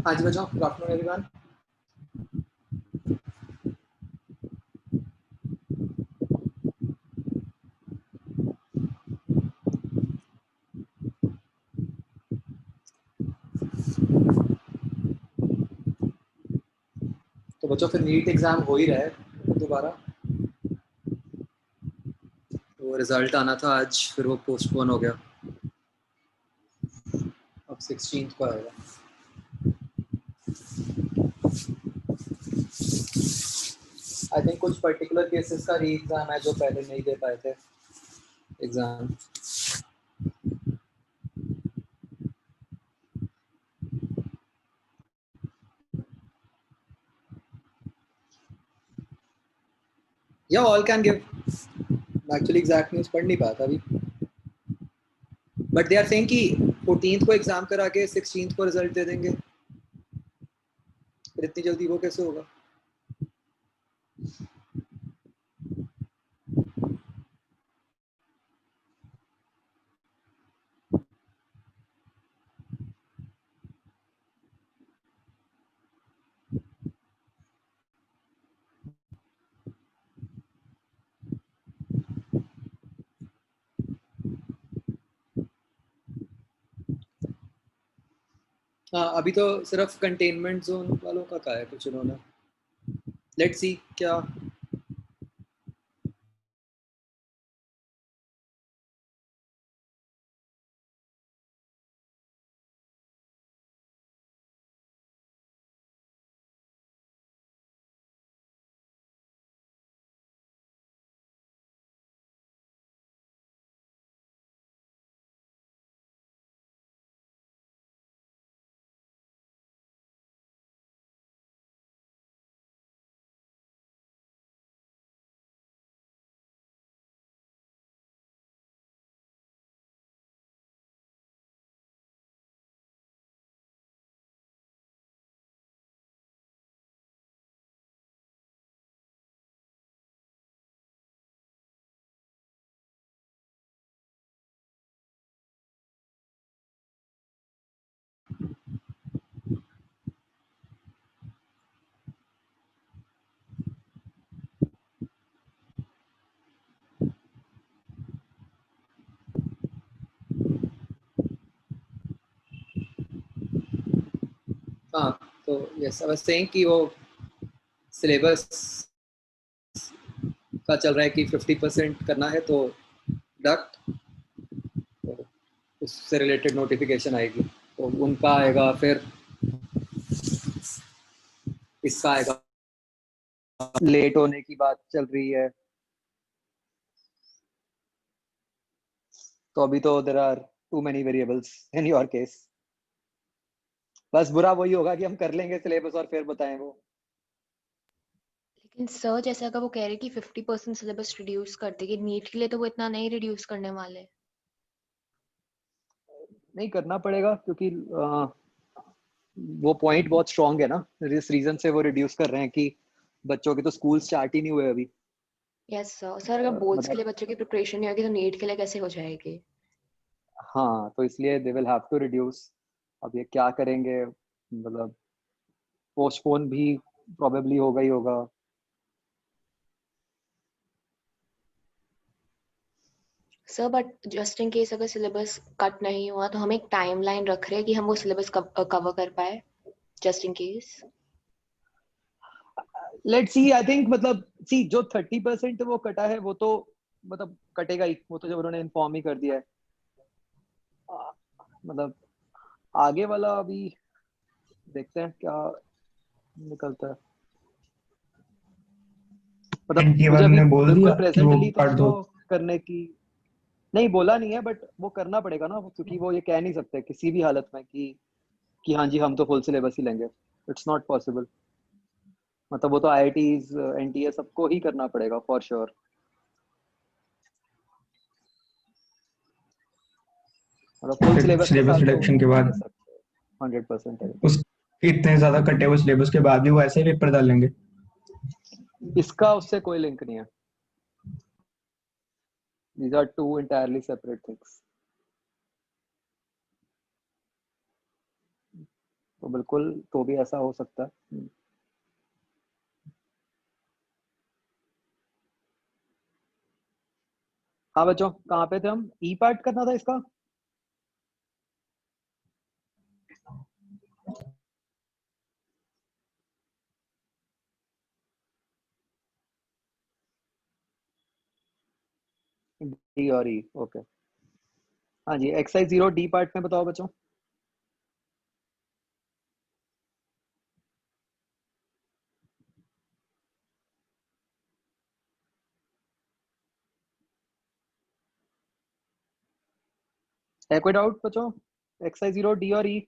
हाँ जी बच्चों, good afternoon everyone. तो बच्चों फिर नीट एग्जाम हो ही रहा है दोबारा। वो रिजल्ट आना था आज, फिर वो पोस्टपोन हो गया। अब 16th को आएगा। आई थिंक कुछ पर्टिकुलर केसेस का री एग्जाम है जो पहले नहीं दे पाए थे एग्जाम। या all can give. Actually exact news पढ़ नहीं पाया था अभी, बट दे आर सेइंग कि 14th को एग्जाम करा के 16th को रिजल्ट दे देंगे। फिर इतनी जल्दी वो कैसे होगा? हाँ, अभी तो सिर्फ कंटेनमेंट जोन वालों का कहा है कुछ उन्होंने। लेट्स सी क्या। हाँ, तो यस, आई वाज सेइंग कि वो सिलेबस का चल रहा है कि 50% करना है तो डक्ट, तो उससे रिलेटेड नोटिफिकेशन आएगी, तो उनका आएगा, फिर इसका आएगा। लेट होने की बात चल रही है, तो अभी तो there are too many variables in your case. बस बुरा वही होगा कि हम कर लेंगे सिलेबस और फिर बताएं वो। लेकिन सर जैसे अगर वो कह रहे कि 50% सिलेबस रिड्यूस कर देंगे नीट के लिए, तो वो इतना नहीं रिड्यूस करने वाले। नहीं करना पड़ेगा क्योंकि वो पॉइंट बहुत स्ट्रांग है ना, इस रीजन से वो रिड्यूस कर रहे हैं कि बच्चों के तो स्कूल स्टार्ट ही नहीं हुए अभी। Yes sir. सर अगर बोर्ड्स के मतलब लिए बच्चों की प्रिपरेशन नहीं होगी तो नीट के लिए कैसे हो जाएगी? हाँ, तो इसलिए they will have to reduce. अब ये क्या करेंगे, मतलब पोस्टपोन भी प्रोबेबली होगा ही होगा। Sir but just in case अगर सिलेबस कट नहीं हुआ तो हम एक टाइमलाइन रख रहे हैं कि हम वो सिलेबस कवर कर पाए, just in case. Let's see, I think मतलब सी जो 30% वो कटा है वो तो मतलब कटेगा ही, वो तो जब उन्होंने इन्फॉर्म ही कर दिया है। मतलब आगे वाला अभी देखते हैं क्या निकलता है। मतलब एनटीए मुझे वालों अभी ने बोल बिल्कुल दिया कि वो प्रेजेंटली तो कर दो। उसको करने की नहीं बोला नहीं है, बट वो करना पड़ेगा ना, क्योंकि वो ये कह नहीं सकते किसी भी हालत में कि हाँ जी हम तो फुल सिलेबस ही लेंगे। It's not possible. मतलब वो तो आईआईटीज एनटीए सबको ही करना पड़ेगा फॉर श्योर। मतलब फुल फिर सिलेबस के सिलेबस साथ तो रिडक्शन के नहीं दे बाद सकते 100%। है उस इतने ज्यादा कटे हुए सिलेबस के बाद भी वो ऐसे ही पेपर डालेंगे। इसका उससे कोई लिंक नहीं है। These are two entirely separate things. तो बिल्कुल तो भी ऐसा हो सकता है। हाँ बच्चों, कहाँ पे थे हम? ई पार्ट करना था इसका। डी और ई, ओके। हाँ जी, एक्सरसाइज 0 डी पार्ट में बताओ बच्चों। है कोई डाउट बच्चों? एक्सरसाइज 0 डी और ई।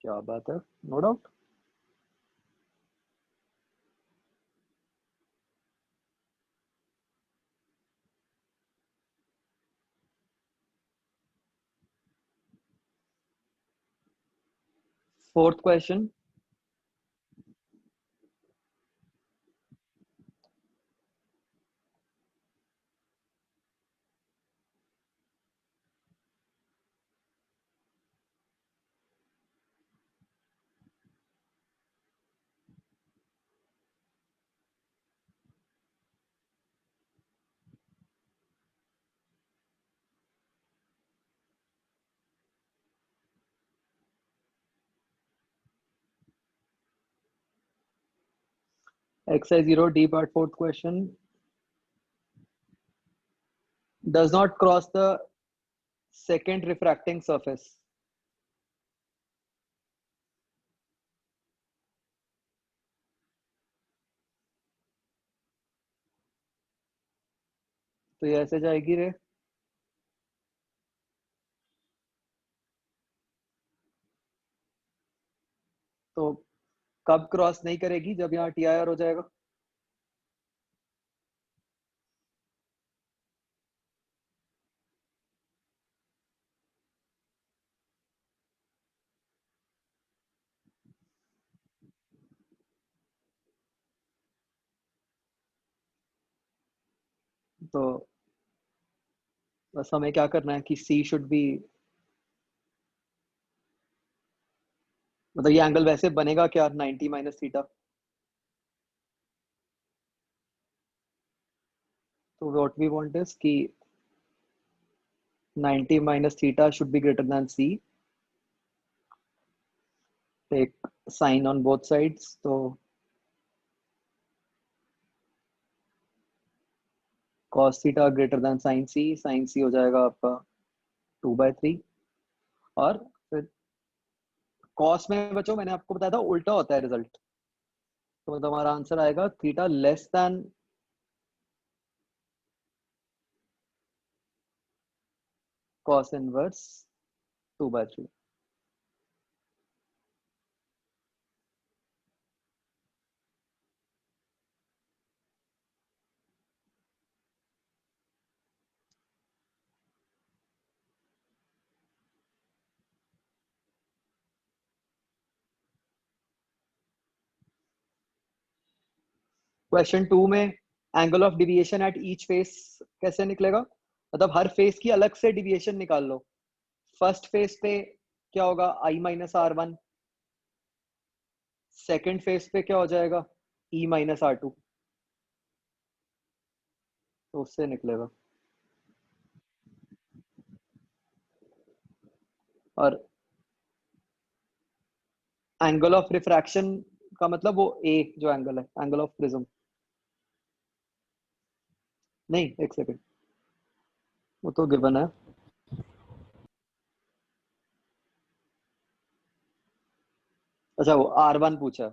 क्या बात है, no doubt. Fourth question. Exercise 0 D part, fourth question. Does not cross the second refracting surface. तो ये ऐसे जाएगी रे। तो कब क्रॉस नहीं करेगी? जब यहाँ टी आई आर हो जाएगा। तो बस हमें क्या करना है कि सी शुड बी, मतलब ये एंगल वैसे बनेगा क्या 90 माइनस थीटा। तो व्हाट वी वांट इज कि 90 minus theta should be greater than C. Take sine on both sides. तो cos theta greater than sine C हो जाएगा आपका 2/3। और फिर cos में बच्चों मैंने आपको बताया था उल्टा होता है रिजल्ट। तो मतलब हमारा आंसर आएगा theta less than cos inverse 2/3। Question 2 में angle of deviation at each face कैसे निकलेगा? मतलब हर फेस की अलग से डिविएशन निकाल लो। फर्स्ट फेस पे क्या होगा? I minus R one. Second face पे क्या हो जाएगा? E minus R two. तो उससे निकलेगा। और एंगल ऑफ रिफ्रैक्शन का मतलब वो ए जो एंगल है, एंगल ऑफ प्रिज्म। नहीं, एक सेकेंड, वो तो गिवन है। अच्छा, वो आर वन पूछा है।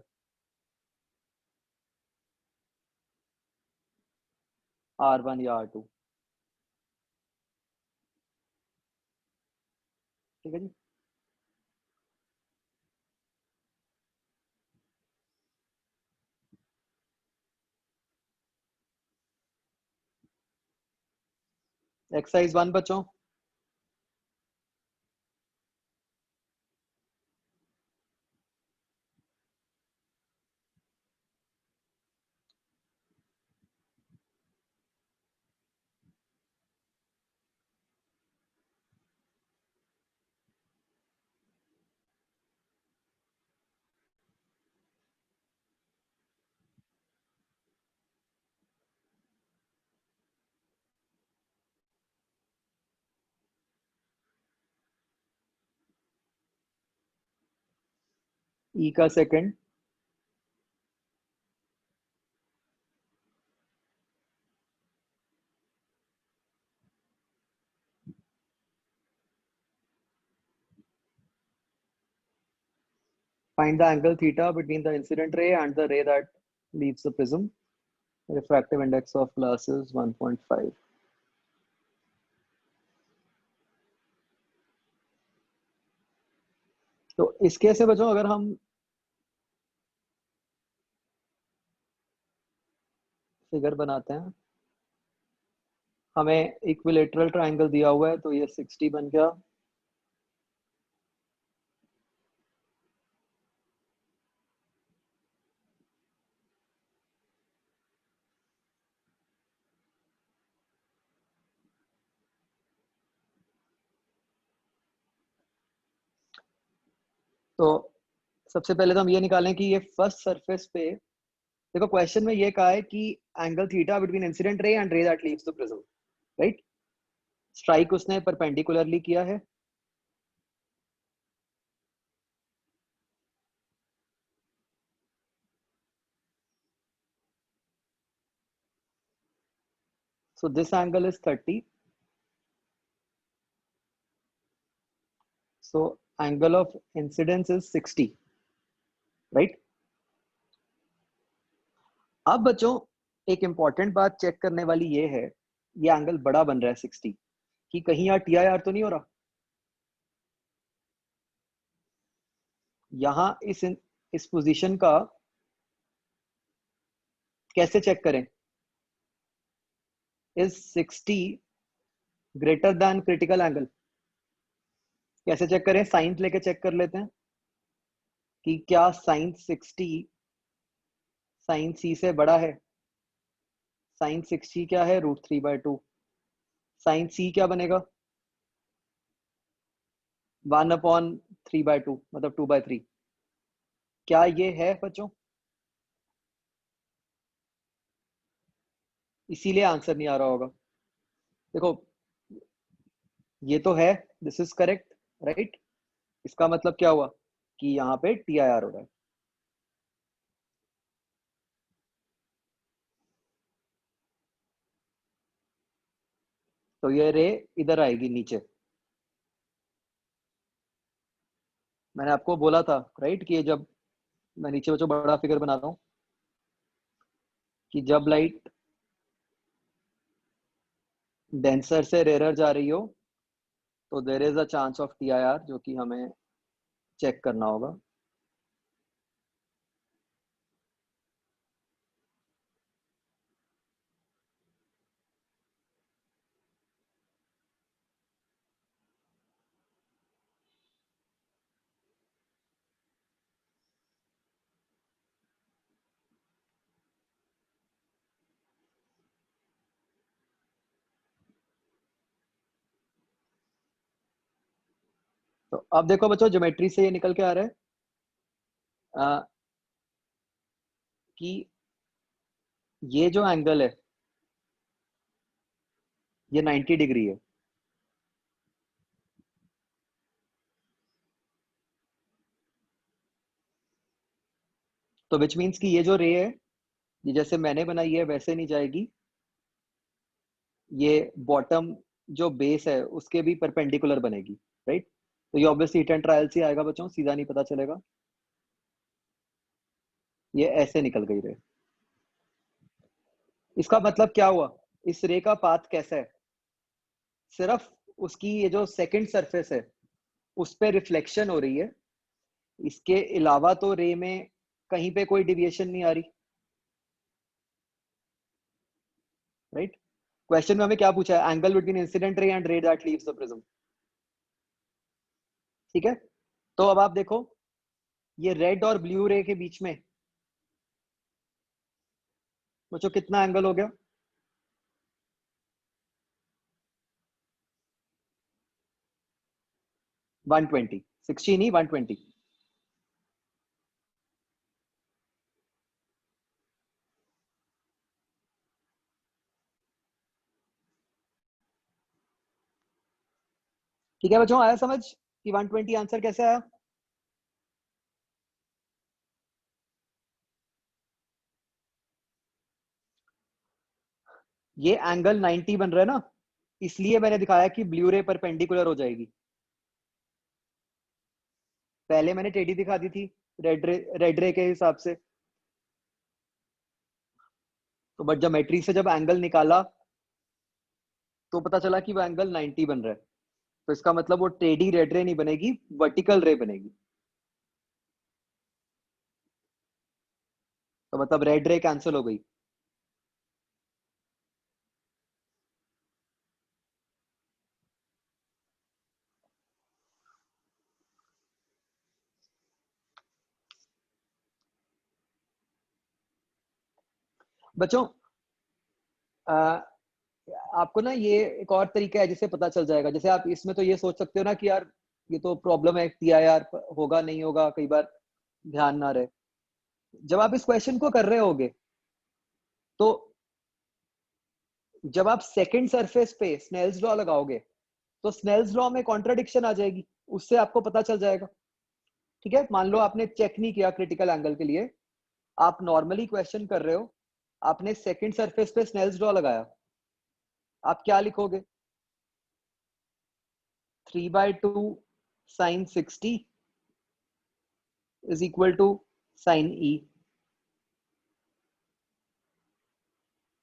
आर वन या आर टू। ठीक है जी। एक्सरसाइज 1 बच्चों। ई का second find the angle theta between the incident ray and the ray that leaves the prism. Refractive index of glass is 1.5. तो इसके से बचो अगर हम फिगर बनाते हैं, हमें इक्विलेटरल ट्रायंगल दिया हुआ है, तो ये 60 बन गया। तो सबसे पहले तो हम ये निकालें कि ये फर्स्ट सरफेस पे, देखो क्वेश्चन में ये कहा है कि angle theta between incident ray and ray that leaves the prism, right. Strike उसने परपेंडिकुलरली किया है, so this angle is 30, so angle of incidence is 60, right। अब बच्चों एक इंपॉर्टेंट बात चेक करने वाली ये है, ये एंगल बड़ा बन रहा है 60, कि कहीं यहाँ टी आई आर तो नहीं हो रहा। यहाँ इस पोजीशन का कैसे चेक करें, is 60 greater than critical angle. कैसे चेक करें, साइंस लेके चेक कर लेते हैं कि क्या साइन 60 साइन सी से बड़ा है। साइन 60 क्या है, √3/2। साइन सी क्या बनेगा, 1/3/2, मतलब 2/3। क्या ये है बच्चों, इसीलिए आंसर नहीं आ रहा होगा। देखो ये तो है, दिस इज करेक्ट, राइट। इसका मतलब क्या हुआ कि यहाँ पे टी आई आर हो रहा है। तो ये रे इधर आएगी नीचे। मैंने आपको बोला था, राइट, कि ये जब मैं नीचे बच्चों बड़ा फिगर बनाता हूँ, कि जब लाइट डेंसर से रेयर जा रही हो तो there is a chance of T I R, जो कि हमें चेक करना होगा। तो अब देखो बच्चों, ज्योमेट्री से ये निकल के आ रहा है कि ये जो एंगल है ये 90 डिग्री है। तो विच मीन्स कि ये जो रे है, ये जैसे मैंने बनाई है वैसे नहीं जाएगी, ये बॉटम जो बेस है उसके भी परपेंडिकुलर बनेगी, राइट। तो ये ऑब्वियसली हिट एंड ट्रायल से आएगा बच्चों, सीधा नहीं पता चलेगा। ये ऐसे निकल गई रे। इसका मतलब क्या हुआ, इस रे का पाथ कैसा है, सिर्फ उसकी ये जो सेकंड सरफेस है उस पे रिफ्लेक्शन हो रही है, इसके अलावा तो रे में कहीं पे कोई डिविएशन नहीं आ रही, राइट। क्वेश्चन में हमें क्या पूछा है, angle between incident ray and ray that leaves the prism, ठीक है। तो अब आप देखो, ये रेड और ब्लू रे के बीच में बच्चों कितना एंगल हो गया, 120, 60 नहीं 120। ठीक है बच्चों, आया समझ कि 120 आंसर कैसे आया। ये एंगल 90 बन रहा है ना, इसलिए मैंने दिखाया कि ब्लू रे परपेंडिकुलर हो जाएगी। पहले मैंने टेढ़ी दिखा दी थी रेड रे के हिसाब से। तो बट जब मैट्रिक्स से जब एंगल निकाला तो पता चला कि वो एंगल 90 बन रहा है। तो इसका मतलब वो टेढ़ी रेड रे नहीं बनेगी, वर्टिकल रे बनेगी। तो मतलब रेड रे कैंसिल हो गई। बच्चों आपको ना ये एक और तरीका है जिससे पता चल जाएगा। जैसे आप इसमें तो ये सोच सकते हो ना कि यार ये तो प्रॉब्लम है दिया यार, होगा नहीं होगा, कई बार ध्यान ना रहे। जब आप इस क्वेश्चन को कर रहे होगे तो जब आप सेकंड सरफेस पे स्नेल्स लॉ लगाओगे तो स्नेल्स लॉ में कॉन्ट्राडिक्शन आ जाएगी, उससे आपको पता चल जाएगा। ठीक है, मान लो आपने चेक नहीं किया क्रिटिकल एंगल के लिए, आप नॉर्मली क्वेश्चन कर रहे हो, आपने सेकंड सरफेस पे स्नेल्स लॉ लगाया, आप क्या लिखोगे? 3/2 sin 60 is equal to sin e।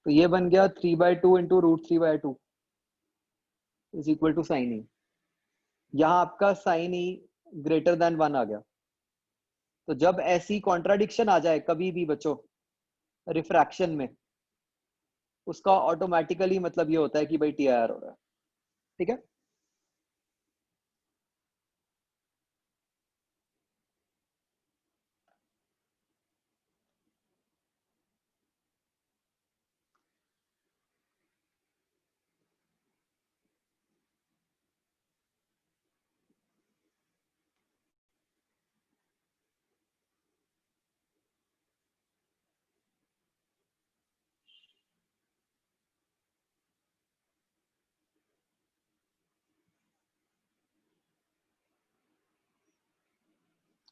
तो ये बन गया 3/2 into √3/2 is equal to sine E. यहाँ आपका साइन ई ग्रेटर देन 1 आ गया। तो जब ऐसी कॉन्ट्राडिक्शन आ जाए कभी भी बच्चों रिफ्रैक्शन में, उसका ऑटोमेटिकली मतलब ये होता है कि भाई टी आई आर हो रहा है। ठीक है,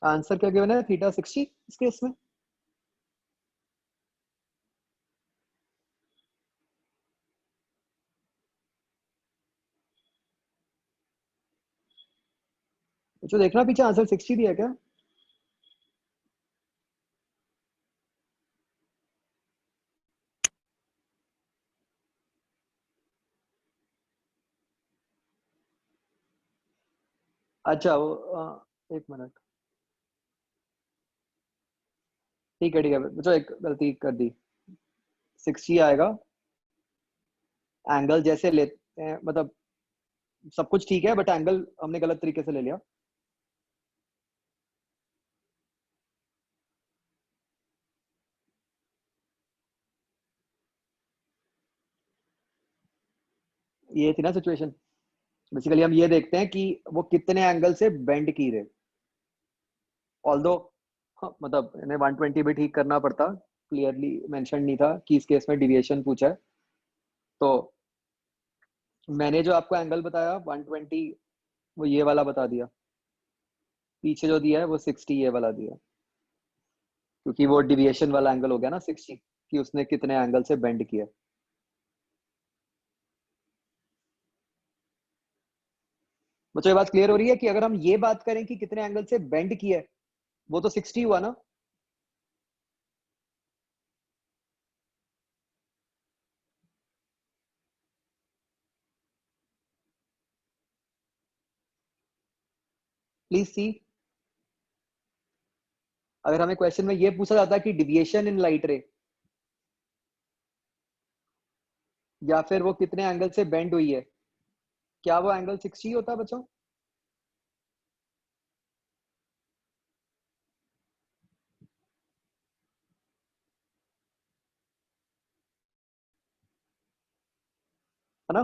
आंसर क्या गिवन है? थीटा 60 इस केस में। जो देखना पीछे आंसर 60 दिया क्या? अच्छा वो एक मिनट, ठीक है बच्चों, एक गलती कर दी। 60 आएगा, एंगल जैसे लेते हैं मतलब सब कुछ ठीक है, बट एंगल हमने गलत तरीके से ले लिया। ये थी ना सिचुएशन। बेसिकली हम ये देखते हैं कि वो कितने एंगल से बेंड की रहे। ऑल्दो मतलब इन्हें 120 भी ठीक करना पड़ता, क्लियरली मेंशन नहीं था कि इस केस में डिविएशन पूछा है। तो मैंने जो आपको एंगल बताया 120, वो ये वाला बता दिया। पीछे जो दिया है वो 60 ये वाला दिया, क्योंकि वो डिविएशन वाला एंगल हो गया ना 60, कि उसने कितने एंगल से बेंड किया। मुझे ये बात क्लियर हो रही है कि अगर हम ये बात करें कि कितने एंगल से बेंड किया है, वो तो 60 हुआ ना। प्लीज सी, अगर हमें क्वेश्चन में ये पूछा जाता है कि डिविएशन इन लाइट रे या फिर वो कितने एंगल से बेंड हुई है, क्या वो एंगल 60 होता बच्चों? है ना?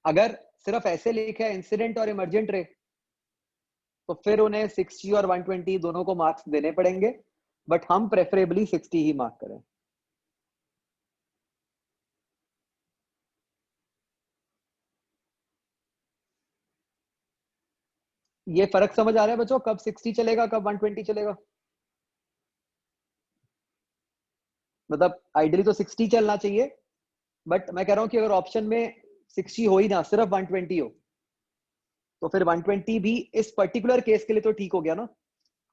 अगर सिर्फ ऐसे लिखा है इंसिडेंट और इमरजेंट रे, तो फिर उन्हें 60 और 120 दोनों को मार्क्स देने पड़ेंगे, बट हम प्रेफरेबली 60 ही मार्क करें। ये फर्क समझ आ रहा है बच्चों, कब 60 चलेगा कब 120 चलेगा? मतलब आइडियली तो 60 चलना चाहिए, बट मैं कह रहा हूँ कि अगर ऑप्शन में 60 हो ही ना, सिर्फ 120 हो, तो फिर 120 भी इस पर्टिकुलर केस के लिए तो ठीक हो गया ना,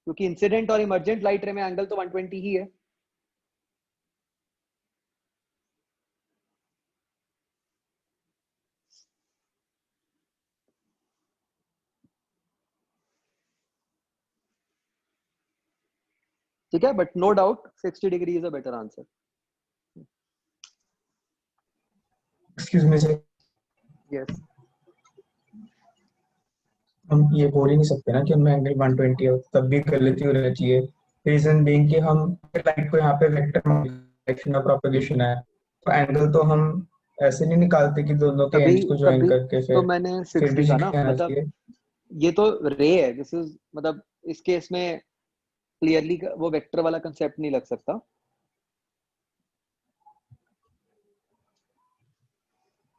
क्योंकि इंसिडेंट और इमरजेंट लाइट रे में एंगल तो 120 ही है। ठीक है, but no doubt 60 degree is a better answer. Excuse me sir, yes, हम ये बोल ही नहीं सकते ना कि उनमें एंगल 120 हो, तब भी गलती हो रही चाहिए। रीजन बीइंग कि हम लाइट को यहाँ पे वेक्टर डायरेक्शन ऑफ प्रोपगेशन है, तो एंगल तो हम ऐसे नहीं निकालते कि दोनों के तभी एंड्स को ज्वाइन तभी करके, तो फिर मैंने फिर 6 भी लिखा ना, 60 आना मतलब चाहिए। ये तो रे है, दिस इज मतलब इस केस में क्लियरली वो वेक्टर वाला कंसेप्ट नहीं लग सकता।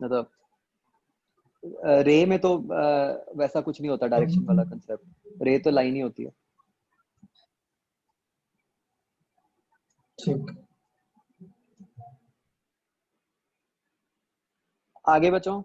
मतलब रे में तो वैसा कुछ नहीं होता डायरेक्शन वाला कंसेप्ट, रे तो लाइन ही होती है। ठीक। आगे बचो।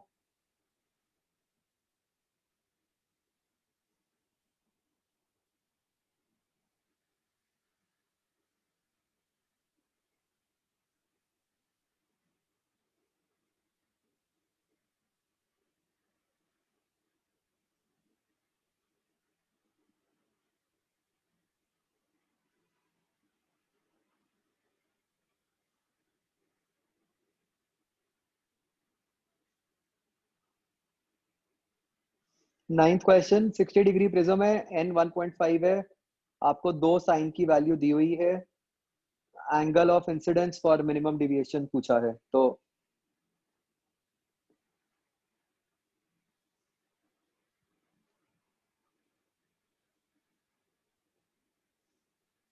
नाइन्थ क्वेश्चन, 60 डिग्री प्रिज्म है, n 1.5 है, आपको दो साइन की वैल्यू दी हुई है, angle of incidence for minimum deviation पूछा है। तो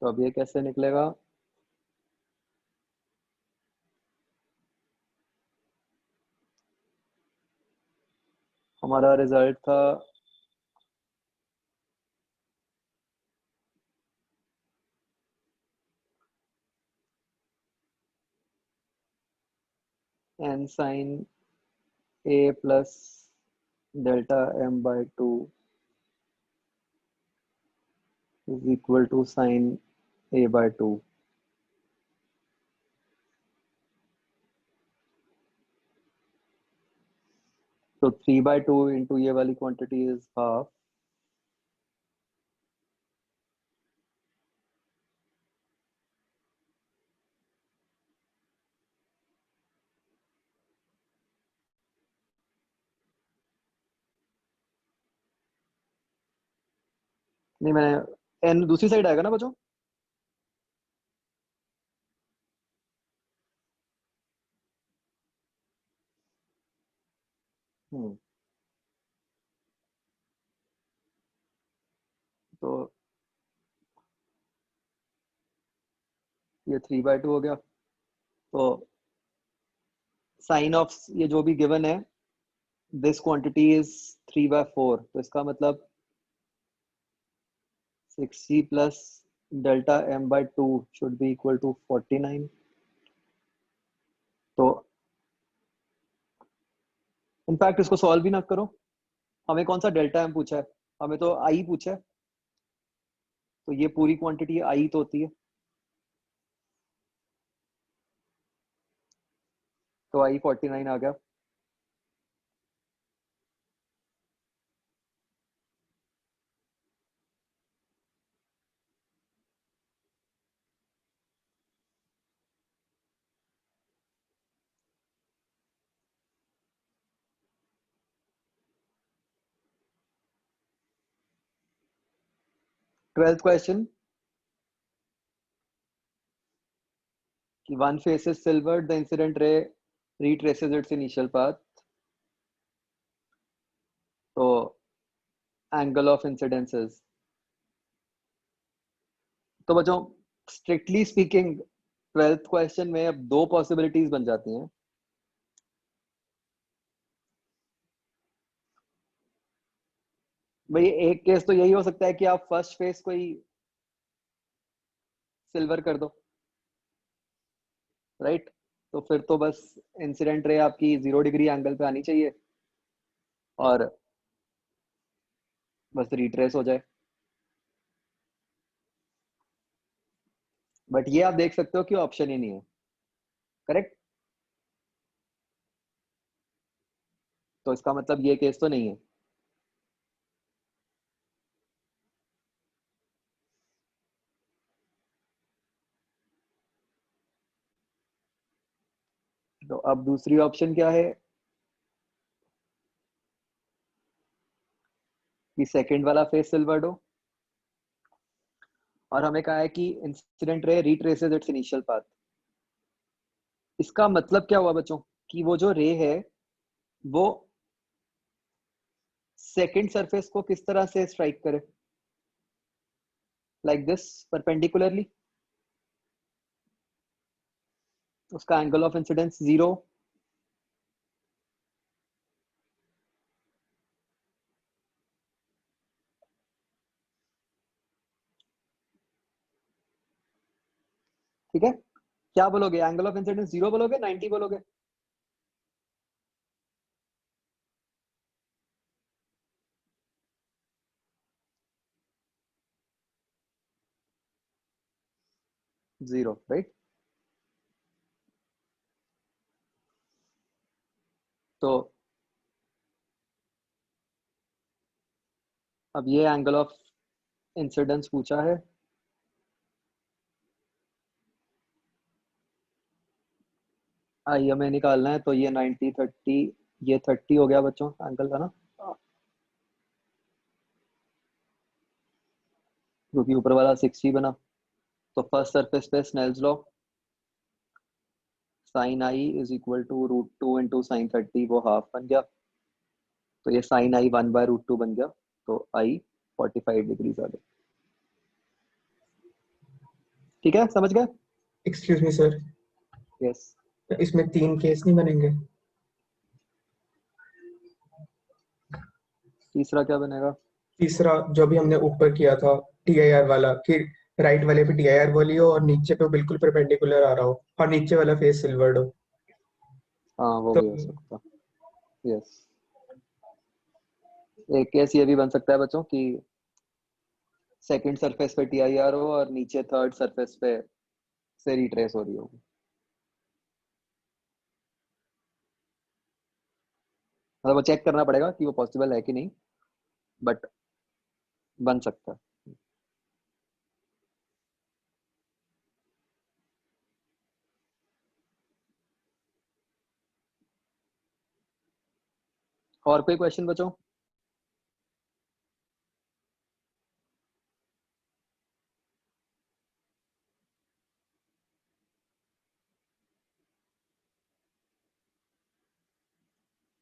अब ये कैसे निकलेगा? हमारा रिजल्ट था n sin a plus delta m by 2 is equal to sin a by 2। तो 3/2 इंटू ये वाली क्वांटिटी इज हाफ, नहीं मैंने n दूसरी साइड आएगा ना बच्चों। हम्म, तो ये 3/2 हो गया। तो साइन ऑफ ये जो भी गिवन है, दिस क्वांटिटी इज 3/4, तो इसका मतलब 60 plus delta m by 2 should be equal to 49। तो इनफैक्ट इसको सॉल्व भी ना करो, हमें कौन सा डेल्टा m पूछा है, हमें तो i पूछा है, तो ये पूरी क्वांटिटी i तो होती है, तो i 49 आ गया। 12th क्वेश्चन, कि one face is silvered, the incident ray retraces its initial path, तो एंगल ऑफ इंसिडेंस इज, तो बच्चों स्ट्रिक्टली स्पीकिंग 12th क्वेश्चन में अब दो पॉसिबिलिटीज बन जाती हैं। भाई एक केस तो यही हो सकता है कि आप फर्स्ट फेस को ही सिल्वर कर दो, राइट? तो फिर तो बस इंसिडेंट रे आपकी 0 डिग्री एंगल पे आनी चाहिए और बस रिट्रेस हो जाए। बट ये आप देख सकते हो कि ऑप्शन ही नहीं है, करेक्ट? तो इसका मतलब ये केस तो नहीं है। तो अब दूसरी ऑप्शन क्या है कि सेकंड वाला फेस सिल्वर्ड हो और हमें कहा है कि incident ray retraces it's initial path. इसका मतलब क्या हुआ बच्चों कि वो जो रे है वो सेकंड सरफेस को किस तरह से स्ट्राइक करे, लाइक दिस परपेंडिकुलरली। उसका एंगल ऑफ इंसिडेंस 0, ठीक है? क्या बोलोगे, एंगल ऑफ इंसिडेंस 0 बोलोगे 90 बोलोगे? Zero, right? तो अब ये एंगल ऑफ इंसिडेंस पूछा है, आई हमें निकालना है। तो ये 90 30, ये 30 हो गया बच्चों एंगल का ना, क्योंकि ऊपर वाला 60 बना। तो फर्स्ट सरफेस पे Snell's law, sine I is equal to √2 into sine 30, वो हाफ बन गया। तो ये साइन आई 1/√2 बन गया। तो आई 45 डिग्रीज आ गया। ठीक है, समझ गए? Excuse me sir, yes. इसमें 3 केस नहीं बनेंगे? तीसरा क्या बनेगा? तीसरा जो भी हमने ऊपर किया था TIR वाला, कि राइट वाले पे TIR वाली हो और नीचे पे बिल्कुल परपेंडिकुलर आ रहा हो और नीचे वाला फेस सिल्वर्ड हो। हाँ, वो तो भी हो सकता। यस। एक केस ये भी बन सकता है बच्चों कि सेकंड सरफेस पे TIR हो और नीचे थर्ड सरफेस पे से रिट्रेस हो रही होगी। मतलब वो चेक करना पड़ेगा कि वो पॉसिबल है कि नहीं, बट बन सकता है। और कोई क्वेश्चन बच्चों?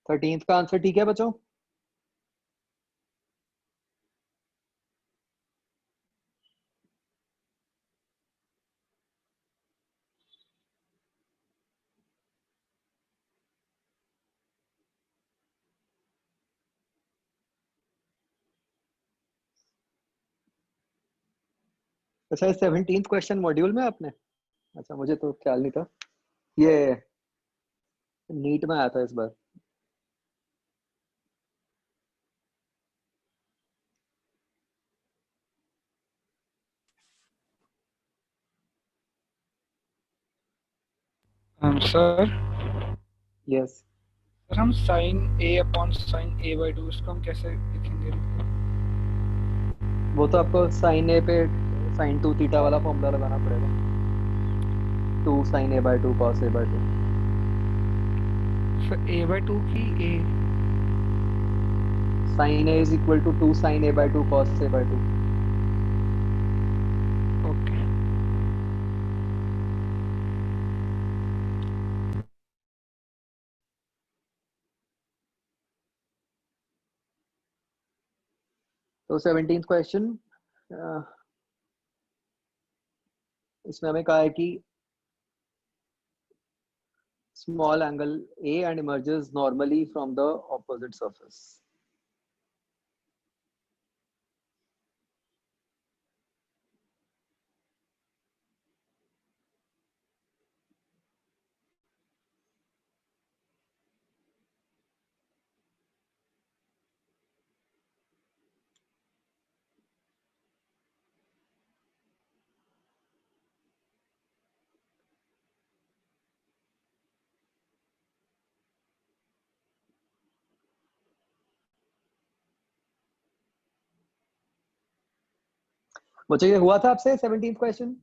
थर्टींथ का आंसर ठीक है बच्चों? अच्छा, 17th क्वेश्चन मॉड्यूल में आपने, अच्छा मुझे तो ख्याल नहीं था। ये नीट में आया था इस बार। Sir yes. सर हम sine A upon sine A/2 इसको हम कैसे लिखेंगे? वो तो आपको साइन ए पे साइन 2 थीटा वाला फॉर्मूला लगाना पड़ेगा। 2 sin A/2 cos A/2। Sir A/2 की A। sin A is equal to 2 sin A/2 cos A/2। Okay. तो 17th क्वेश्चन, इसमें हमें कहा है कि small angle A and emerges normally from the opposite surface। बच्चों ये हुआ था आपसे 17th क्वेश्चन?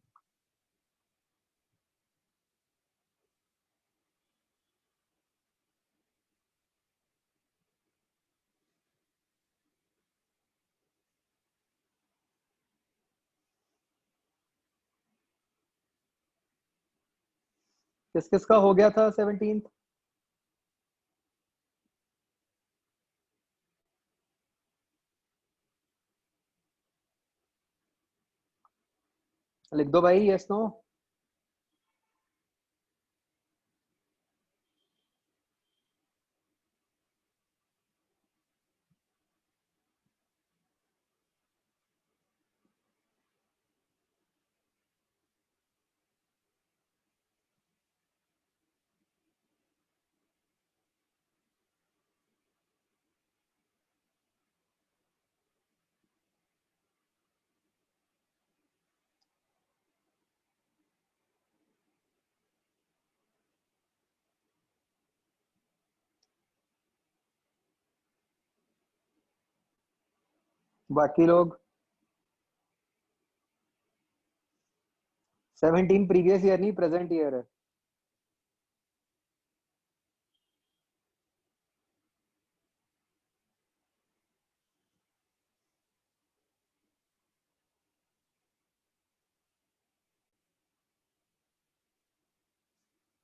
किस किस का हो गया था 17th? लिख दो भाई, यस नो। बाकी लोग 17 प्रीवियस ईयर नहीं, प्रेजेंट ईयर है।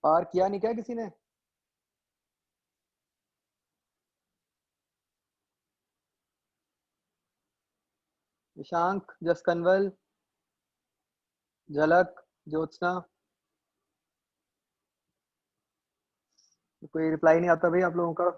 और किया नहीं क्या किसी ने? निशांक, जसकंवल, झलक, ज्योत्सना। कोई रिप्लाई नहीं आता भाई आप लोगों का।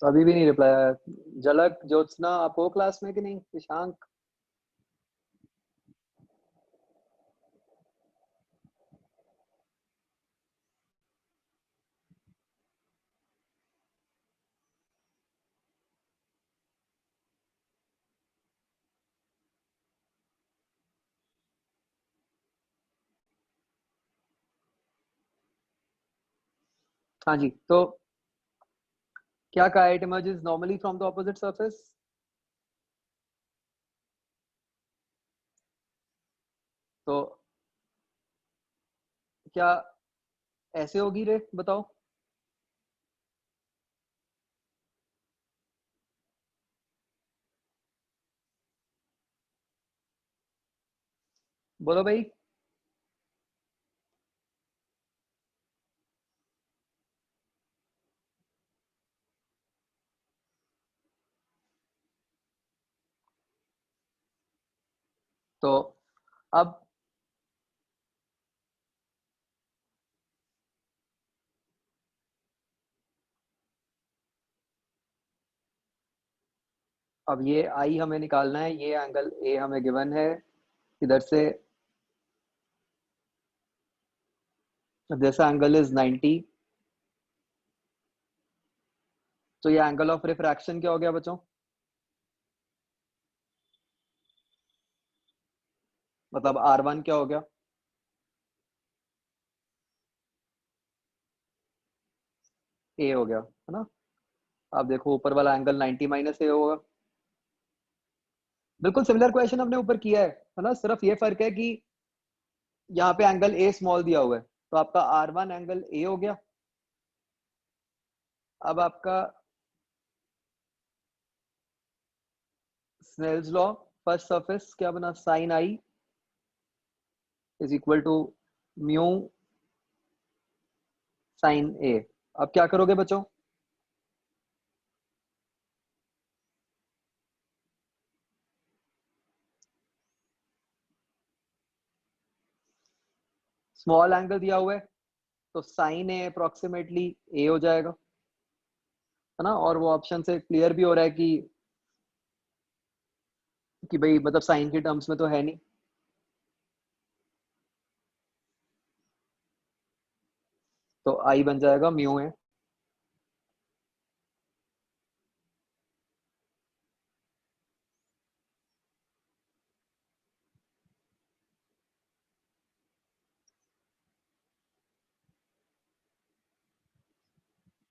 तो अभी भी नहीं रिप्लाई आया। झलक, ज्योत्सना, आप हो क्लास में कि नहीं? निशांक। हाँ जी, तो क्या कहा? It emerges normally from the opposite surface. तो क्या ऐसे होगी रे, बताओ। बोलो भाई। तो अब ये आई हमें निकालना है, ये एंगल ए हमें गिवन है। इधर से दिस एंगल इज 90। तो ये एंगल ऑफ रिफ्रैक्शन क्या हो गया बच्चों? मतलब R1 क्या हो गया? ए हो गया, है ना? आप देखो ऊपर वाला एंगल 90 माइनस ए होगा। बिल्कुल सिमिलर क्वेश्चन हमने ऊपर किया है ना? सिर्फ ये फर्क है कि यहाँ पे एंगल ए स्मॉल दिया हुआ है, तो आपका R1 एंगल ए हो गया। अब आपका स्नेल्स लॉ, फर्स्ट सरफेस क्या बना? Sine I is equal to mu sine A. अब क्या करोगे बच्चों? स्मॉल एंगल दिया हुआ है, तो साइन ए अप्रोक्सीमेटली ए हो जाएगा, है ना। और वो ऑप्शन से क्लियर भी हो रहा है कि भाई मतलब साइन के टर्म्स में तो है नहीं। तो आई बन जाएगा म्यू ए।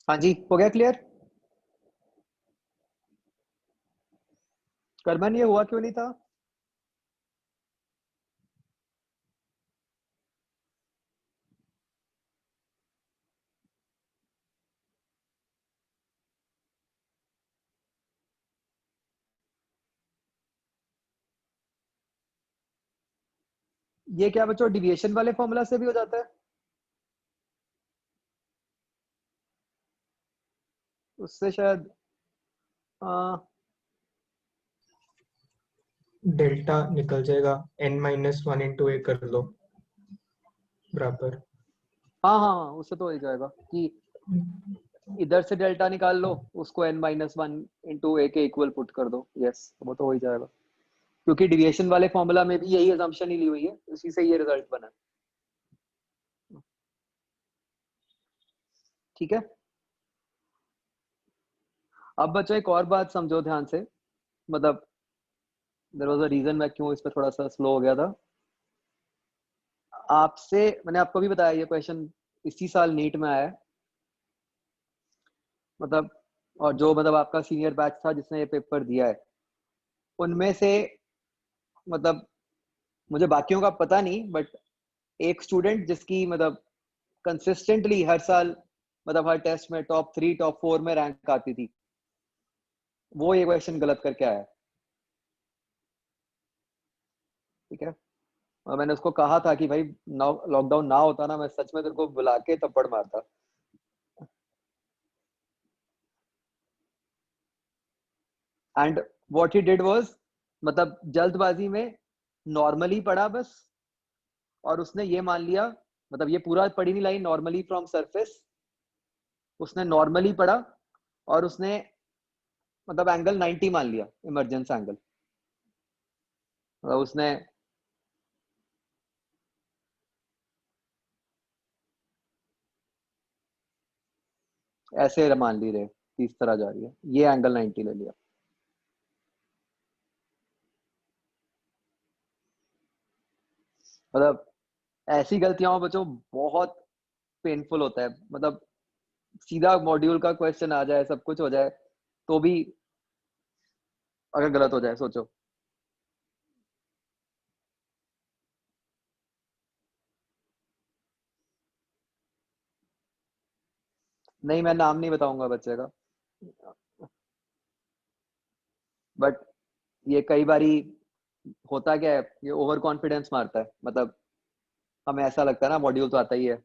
हाँ जी, हो गया क्लियर। करमन ये हुआ क्यों नहीं था? ये क्या बच्चों डिविएशन वाले फॉर्मूला से भी हो जाता है? उससे शायद डेल्टा निकल जाएगा, n-1 इंटू ए कर लो बराबर। हाँ हाँ हाँ, उससे तो हो ही जाएगा कि इधर से डेल्टा निकाल लो, उसको n-1 इंटू ए के इक्वल पुट कर दो। यस, वो तो हो ही जाएगा, क्योंकि डिविएशन वाले फॉर्मूला में भी यही अजम्पशन ही ली हुई है, उसी से ये रिजल्ट बना। ठीक है। अब बच्चों एक और बात समझो ध्यान से, मतलब देयर वाज अ रीजन मैं क्यों इस पे थोड़ा सा स्लो हो गया था। आपसे मैंने आपको भी बताया ये क्वेश्चन इसी साल नीट में आया है, मतलब और जो मतलब आपका सीनियर बैच था जिसने ये पेपर दिया है, उनमें से मतलब मुझे बाकियों का पता नहीं, बट एक स्टूडेंट जिसकी मतलब कंसिस्टेंटली हर साल मतलब हर टेस्ट में टॉप 3 टॉप 4 में रैंक आती थी, वो ये क्वेश्चन गलत करके आया। ठीक है। और मैंने उसको कहा था कि भाई लॉकडाउन ना होता ना, मैं सच में तेरे को बुला के थप्पड़ मारता। And what he did was, मतलब जल्दबाजी में नॉर्मली पढ़ा बस, और उसने ये मान लिया, मतलब ये पूरा पढ़ी नहीं लाइन नॉर्मली फ्रॉम सरफेस, उसने नॉर्मली पढ़ा और उसने मतलब एंगल 90 मान लिया, इमरजेंस एंगल। उसने ऐसे मान ली रहे 30 तरह जा रही है, ये एंगल 90 ले लिया। मतलब ऐसी गलतियां बच्चों बहुत पेनफुल होता है, मतलब सीधा मॉड्यूल का क्वेश्चन आ जाए, सब कुछ हो जाए, तो भी अगर गलत हो जाए सोचो। नहीं, मैं नाम नहीं बताऊंगा बच्चे का, बट ये कई बारी होता क्या है, ये ओवर कॉन्फिडेंस मारता है, मतलब हमें ऐसा लगता है ना मॉड्यूल तो आता ही है।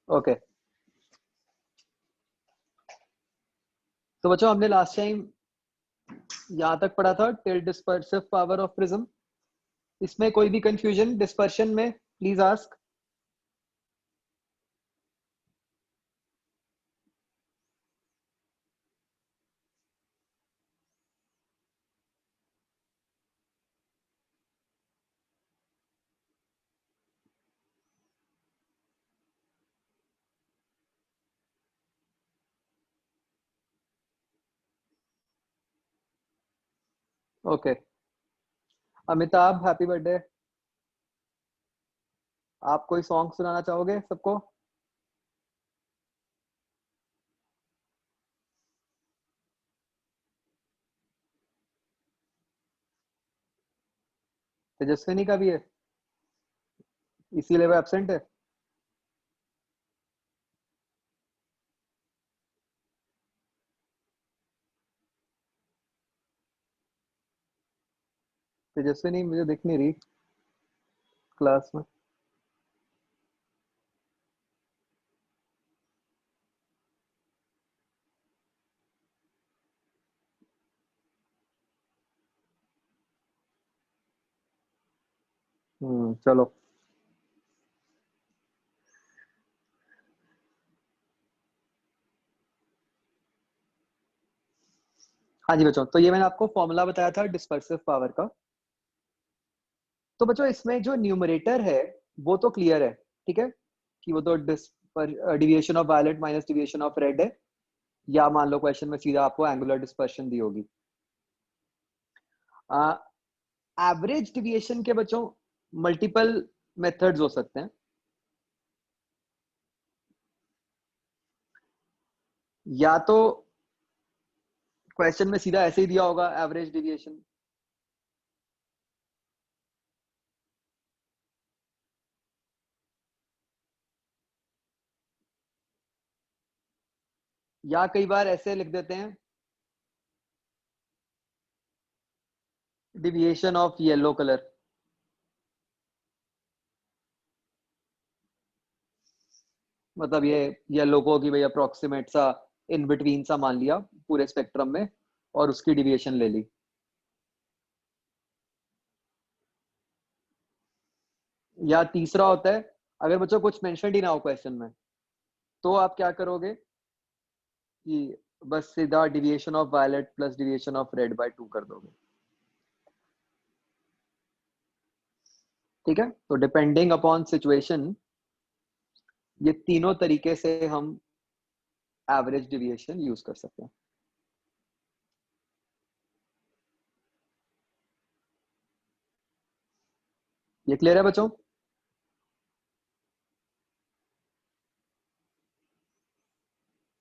ओके, तो बच्चों हमने लास्ट टाइम यहाँ तक पढ़ा था till dispersive power of prism. इसमें कोई भी कंफ्यूजन डिस्पर्शन में, please ask. Okay, Amitabh happy birthday. आप कोई सॉन्ग सुनाना चाहोगे सबको? तेजस्विनी का भी है। इसीलिए वो एब्सेंट है। तेजस्विनी मुझे दिख नहीं रही क्लास में। चलो। हाँ जी बच्चों, तो ये मैंने आपको फॉर्मूला बताया था डिस्पर्सिव पावर का। तो बच्चों इसमें जो न्यूमरेटर है वो तो क्लियर है, ठीक है, कि वो तो deviation of violet minus deviation of red है, या मान लो क्वेश्चन में सीधा आपको एंगुलर डिस्पर्शन दी होगी। एवरेज डिविएशन के बच्चों मल्टीपल मेथड्स हो सकते हैं। या तो क्वेश्चन में सीधा ऐसे ही दिया होगा एवरेज डिविएशन, या कई बार ऐसे लिख देते हैं डिविएशन ऑफ येलो कलर। मतलब ये येलो को कि भाई अप्रोक्सीमेट सा इन बिटवीन सा मान लिया पूरे स्पेक्ट्रम में और उसकी डिविएशन ले ली। या तीसरा होता है अगर बच्चों कुछ मेंशन ही ना हो क्वेश्चन में, तो आप क्या करोगे कि बस सीधा deviation of violet plus deviation of red by 2 कर दोगे। ठीक है, तो डिपेंडिंग अपॉन सिचुएशन ये तीनों तरीके से हम एवरेज डिविएशन यूज कर सकते हैं। ये क्लियर है बच्चों?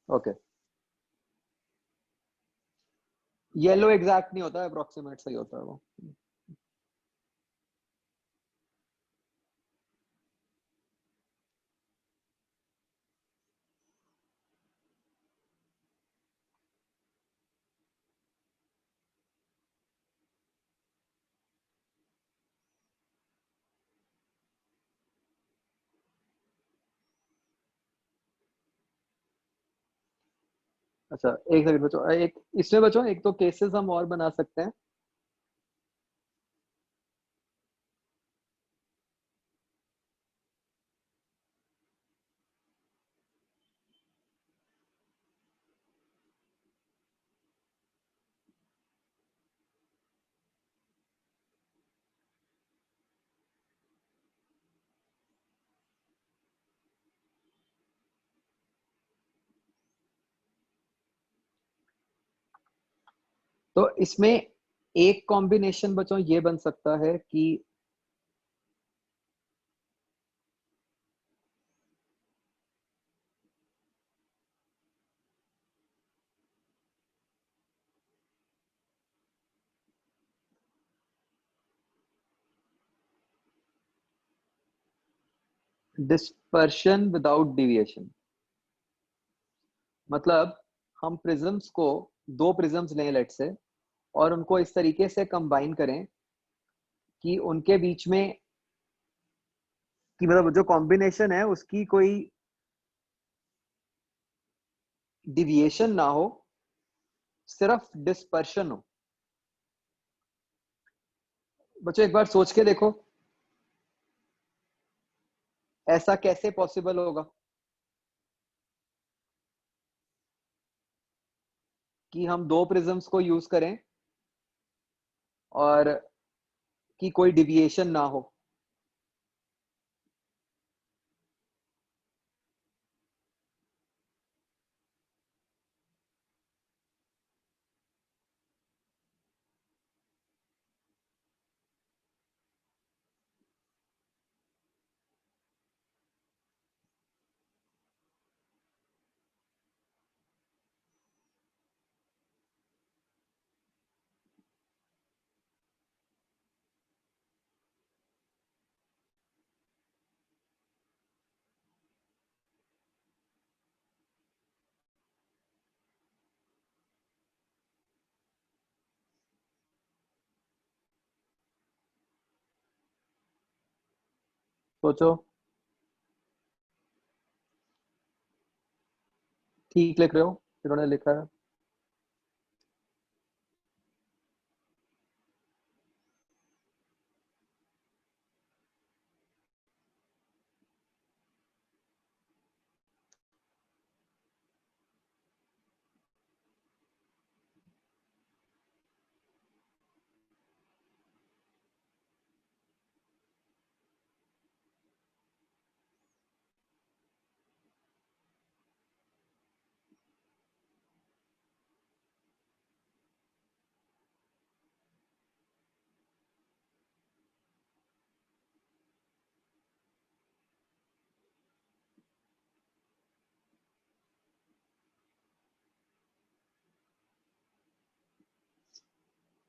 ओके। येलो एग्जैक्ट नहीं होता, अप्रोक्सीमेट सही होता है वो। अच्छा एक सेकंड बच्चों, एक इसमें बच्चों एक तो केसेस हम और बना सकते हैं। तो इसमें एक कॉम्बिनेशन बच्चों ये बन सकता है कि डिस्पर्शन विदाउट डिविएशन। मतलब हम प्रिज्म्स को, दो प्रिज्म्स लें लेट से, और उनको इस तरीके से कंबाइन करें कि उनके बीच में कि मतलब जो कॉम्बिनेशन है उसकी कोई डिविएशन ना हो, सिर्फ डिस्पर्शन हो। बच्चों एक बार सोच के देखो ऐसा कैसे पॉसिबल होगा कि हम दो प्रिज्म्स को यूज करें और कि कोई डिविएशन ना हो। सोचो, ठीक लिख रहे हो, इन्होंने लिखा है।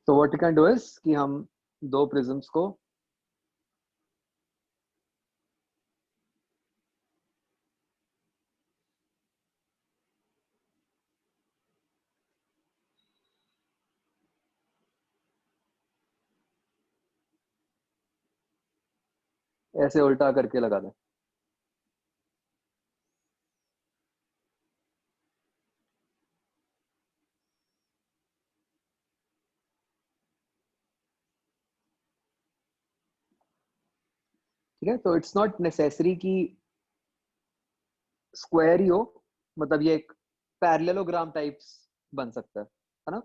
तो what you can do is कि हम दो प्रिज्म्स को ऐसे उल्टा करके लगा दें। ठीक है, तो इट्स नॉट नेसेसरी कि स्क्वायर ही हो, मतलब ये एक पैरेललोग्राम टाइप्स बन सकता है ना।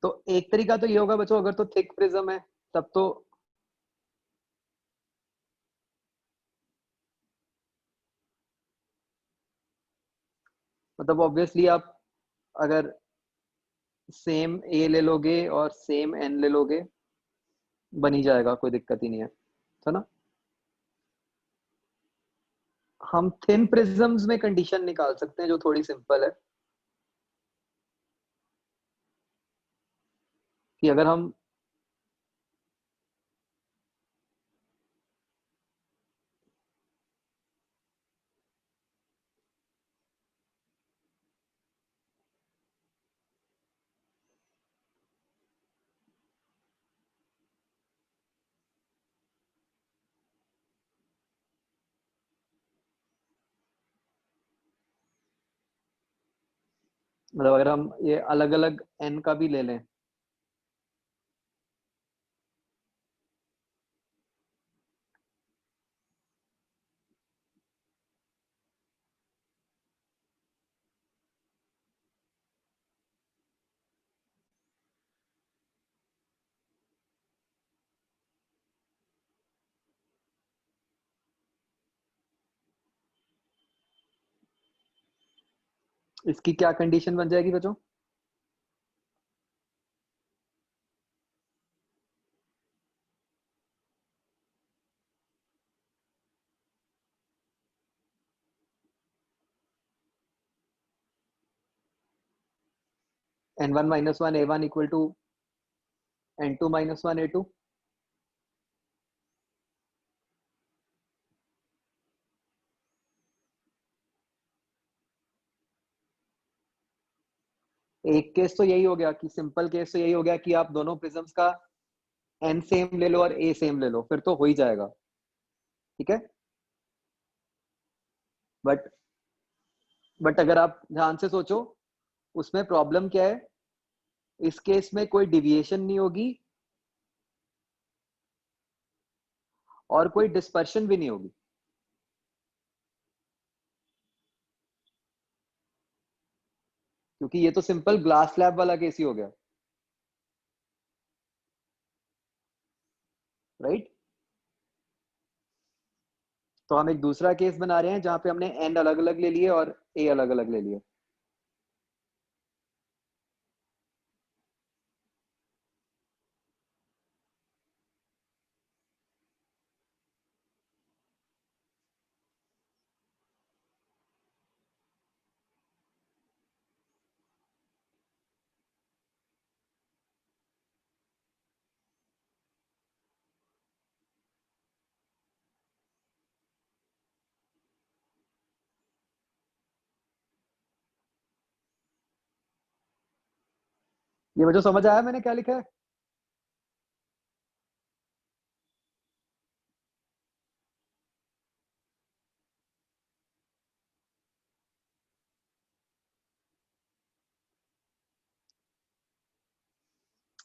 तो एक तरीका तो ये होगा बच्चों, अगर तो थिक प्रिज्म है तब तो मतलब ऑब्वियसली आप अगर सेम ए ले लोगे और सेम एन ले लोगे, बन ही जाएगा, कोई दिक्कत ही नहीं है ना। हम थिन प्रिज्म्स में कंडीशन निकाल सकते हैं जो थोड़ी सिंपल है, कि अगर हम मतलब अगर हम ये अलग अलग एन का भी ले लें, इसकी क्या कंडीशन बन जाएगी बच्चों। n1 minus 1 a1 equal to n2 minus 1 a2। एक केस तो यही हो गया कि सिंपल केस तो यही हो गया कि आप दोनों प्रिज्म्स का एन सेम ले लो और ए सेम ले लो, फिर तो हो ही जाएगा। ठीक है, बट अगर आप ध्यान से सोचो, उसमें प्रॉब्लम क्या है, इस केस में कोई डिविएशन नहीं होगी और कोई डिस्पर्शन भी नहीं होगी, क्योंकि ये तो सिंपल ग्लास स्लैब वाला केस ही हो गया, राइट। तो हम एक दूसरा केस बना रहे हैं जहां पे हमने एन अलग अलग ले लिए और ए अलग अलग ले लिए। ये वजह समझ आया मैंने क्या लिखा है?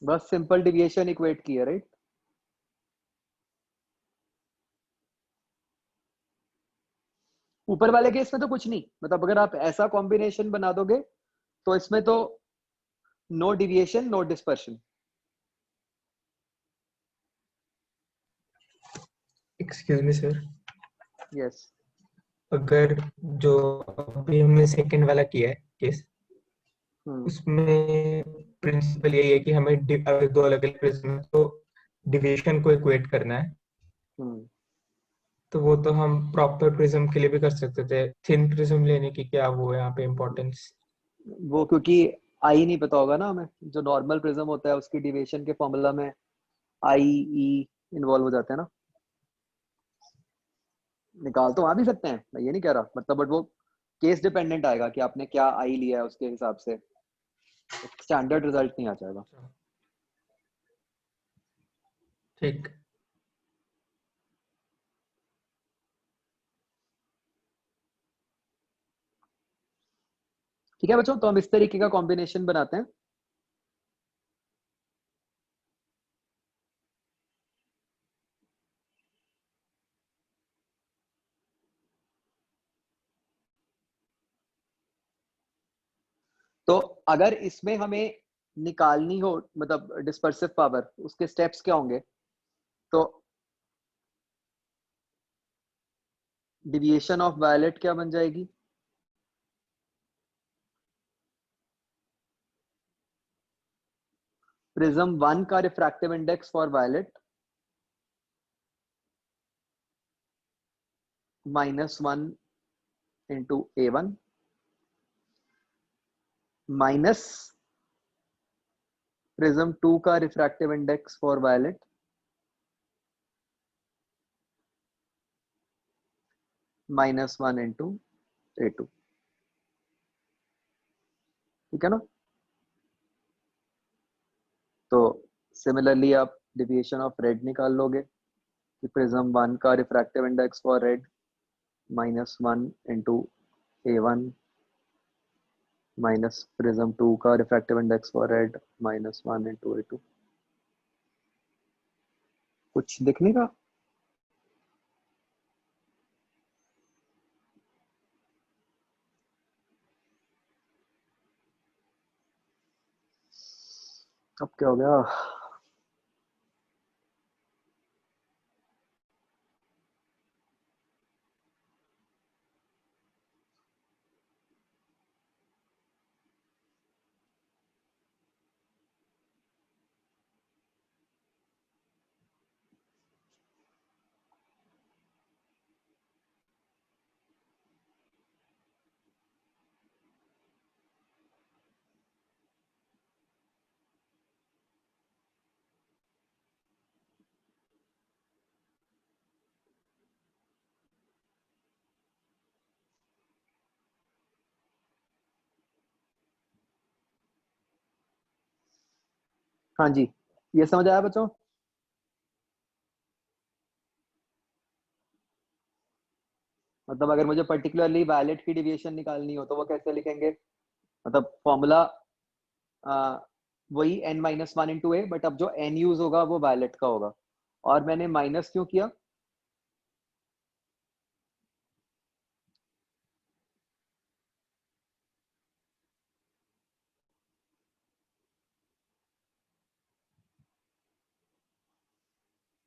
बस सिंपल डिविएशन इक्वेट की है, राइट? ऊपर वाले केस में तो कुछ नहीं, मतलब अगर आप ऐसा कॉम्बिनेशन बना दोगे तो इसमें तो no deviation no dispersion. Excuse me sir, yes. अगर जो अभी हमने सेकंड वाला किया है केस, उसमें प्रिंसिपल यही है कि हमें अगर दो अलग अलग प्रिज्म है तो डिविएशन को इक्वेट करना है। तो वो तो हम प्रॉपर प्रिज्म के लिए भी कर सकते थे, थिन प्रिज्म लेने की क्या वो है यहाँ पे इम्पोर्टेंस? वो क्योंकि आई नहीं पता होगा ना हमें, जो नॉर्मल प्रिज्म होता है उसकी डिविएशन के फॉर्मूला में आई ई इन्वॉल्व हो जाते हैं ना। निकाल तो वहां भी सकते हैं, मैं ये नहीं कह रहा, मतलब बट वो केस डिपेंडेंट आएगा कि आपने क्या आई लिया है, उसके हिसाब से स्टैंडर्ड रिजल्ट नहीं आ जाएगा। ठीक। ठीक है बच्चों, तो हम इस तरीके का कॉम्बिनेशन बनाते हैं। तो अगर इसमें हमें निकालनी हो, मतलब डिस्पर्सिव पावर, उसके स्टेप्स क्या होंगे? तो डिविएशन ऑफ वायलेट क्या बन जाएगी? प्रिज्म 1 का refractive index for violet -1 into A1 minus prism 2 का refractive index for violet -1 into A2। ठीक है ना? तो सिमिलरली आप डिविएशन ऑफ रेड निकाल लोगे कि प्रिज्म 1 का refractive index for red -1 into A1 minus prism 2 का refractive index for red -1 into A2। कुछ दिखने का? अब क्या हो गया? हाँ जी, ये समझ आया बच्चों? मतलब अगर मुझे पर्टिकुलरली वायलेट की डिविएशन निकालनी हो तो वो कैसे लिखेंगे? मतलब फॉर्मूला वही n-1 इंटू ए, बट अब जो n यूज होगा वो वायलेट का होगा। और मैंने माइनस क्यों किया?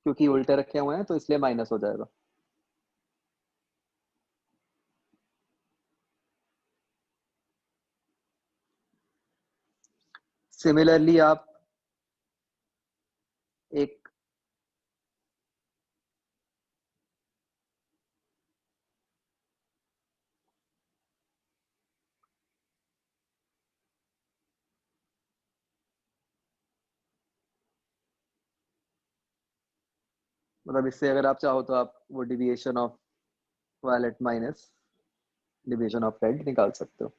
क्योंकि उल्टे रखे हुए हैं तो इसलिए माइनस हो जाएगा। सिमिलरली आप एक मतलब इससे अगर आप चाहो तो आप वो deviation of violet minus deviation of red निकाल सकते हो।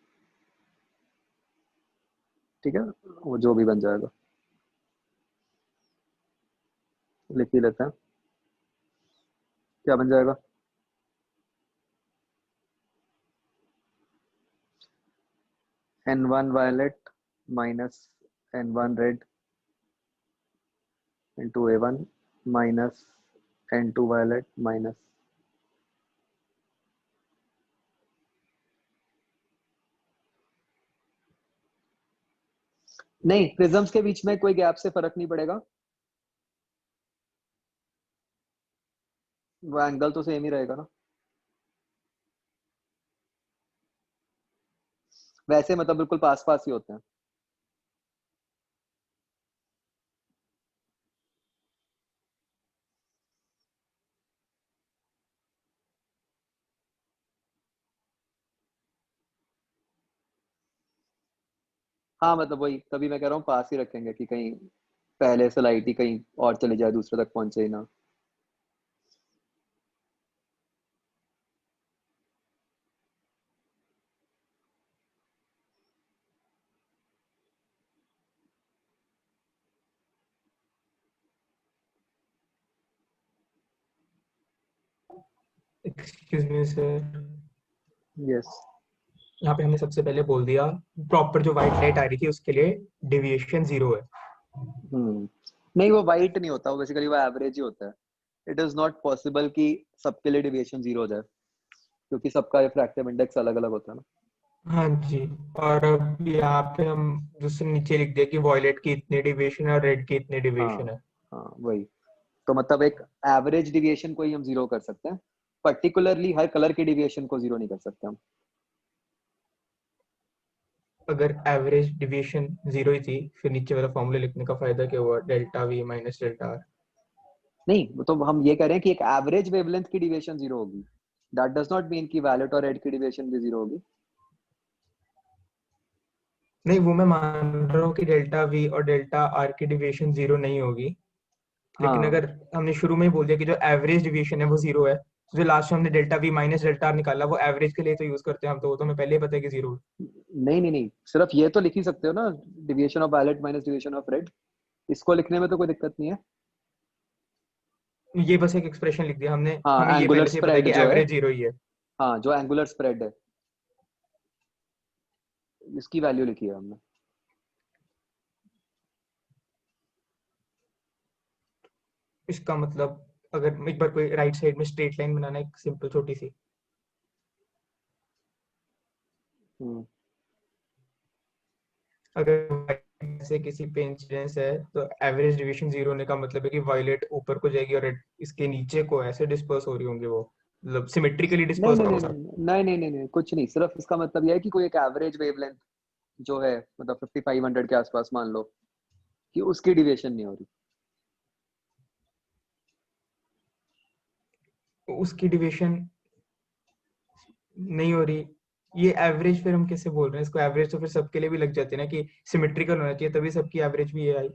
ठीक है, वो जो भी बन जाएगा लिख ही लेते हैं। क्या बन जाएगा? n1 violet minus n1 red into a1 minus n2 violet minus नहीं, प्रिज्म्स के बीच में कोई गैप से फर्क नहीं पड़ेगा, वो एंगल तो सेम ही रहेगा ना। वैसे मतलब बिल्कुल पास पास ही होते हैं। हाँ मतलब वही, तभी मैं कह रहा हूँ पास ही रखेंगे कि कहीं पहले से लाइट ही कहीं और चली जाए, दूसरे तक पहुंचे ही ना। Excuse me sir, yes. यहाँ पे हमने सबसे पहले बोल दिया प्रॉपर जो व्हाइट लाइट आ रही थी उसके लिए डेविएशन 0 है। नहीं, वो वाइट नहीं होता, वो बेसिकली वो एवरेज ही होता है। इट इज नॉट पॉसिबल कि सबके लिए डिविएशन 0 हो जाए, क्योंकि सबका रिफ्रैक्टिव इंडेक्स अलग अलग होता है ना। हाँ जी, और अब यहाँ पे हम दूसरे नीचे लिख दिया कि वॉयलेट की इतनी डेविएशन है और रेड की इतनी डेविएशन हाँ है। हाँ वही, तो मतलब एक एवरेज डिविएशन को ही हम 0 कर सकते हैं, पर्टिकुलरली हर कलर के डिविएशन को 0 नहीं कर सकते हम। अगर एवरेज डिविएशन 0 ही थी फिर नीचे वाला फॉर्मूला लिखने का फायदा क्या हुआ, delta we minus delta R. नहीं, वो तो हम ये कह रहे हैं कि एक एवरेज वेवलेंथ की डिविएशन 0 होगी, दैट डज नॉट मीन कि वैलेट और रेड की डिविएशन भी 0 होगी। नहीं, वो मैं मान रहा हूँ कि डेल्टा वी और डेल्टा आर की डिविएशन 0 नहीं होगी, लेकिन हाँ अगर हमने शुरू में ही बोल दिया कि जो एवरेज डिविएशन है वो 0 है, तो जो लास्ट में हमने delta we minus delta R निकाला वो एवरेज के लिए तो यूज करते हैं हम, तो वो तो हमें पहले ही पता है कि 0 है। नहीं नहीं नहीं, सिर्फ ये तो लिख ही सकते हो ना, deviation of wallet minus deviation of red, इसको लिखने में तो कोई दिक्कत नहीं है। ये बस एक एक्सप्रेशन लिख दिया हमने, हमें हाँ ये एंगुलर पहले से ही पता है स्प्रेड कि जो है, एवरेज 0 ही है। हाँ जो एंगुलर स्प्रेड है, इसकी वैल्यू लिखी है हमने। इसका मतलब अगर एक बार कोई राइट साइड में स्ट्रेट लाइन बनाना है, एक सिंपल छोटी सी, हम्म, अगर से किसी पे इंसिडेंस है तो एवरेज डिवीजन 0 होने का मतलब है कि वायलेट ऊपर को जाएगी और रेड इसके नीचे को ऐसे डिस्पर्स हो रही होंगे, वो मतलब सिमेट्रिकली नहीं डिस्पर्स नहीं नहीं होगा। नहीं नहीं नहीं नहीं नहीं, कुछ नहीं, सिर्फ इसका मतलब यह है कि कोई एक एवरेज वेवलेंथ जो है, मतलब 5500 के आसपास मान लो, कि उसकी डिविएशन नहीं हो रही। उसकी डिवीजन नहीं हो रही, ये एवरेज फिर हम कैसे बोल रहे हैं इसको, एवरेज तो फिर सबके लिए भी लग जाती है ना कि सिमेट्रिकल होना चाहिए तभी सबकी एवरेज भी ये आई।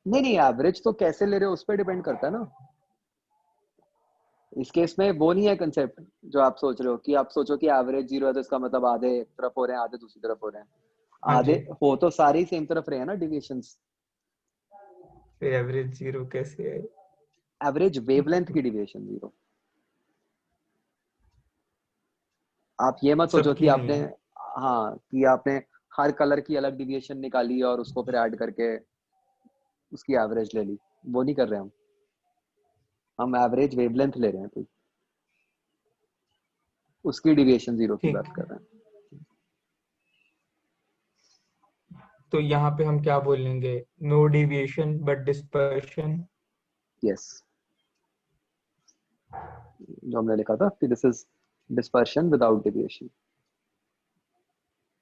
नहीं नहीं, एवरेज तो कैसे ले रहे हो उस पर डिपेंड करता है ना। इस केस में वो नहीं है कंसेप्ट जो आप सोच रहे हो, कि आप सोचो कि एवरेज 0 है तो इसका मतलब आधे एक तरफ हो रहे हैं आधे दूसरी तरफ हो रहे हैं। हाँ आधे जी, हो तो सारी सेम तरफ रहे हैं ना डिविएशंस। फिर एवरेज 0 कैसे है? एवरेज वेवलेंथ की डिविएशन 0। आप ये मत सोचो कि सबकी नहीं आपने, है। हाँ कि आपने हर कलर की अलग डिविएशन निकाली और उसको फिर ऐड करके उसकी एवरेज ले ली, वो नहीं कर रहे हम एवरेज वेवलेंथ ले रहे हैं, तो उसकी डिविएशन 0 की ठीक बात कर है, रहे हैं। तो यहाँ पे हम क्या बोलेंगे, no deviation but dispersion. Yes, जो हमने लिखा था कि this is dispersion without deviation.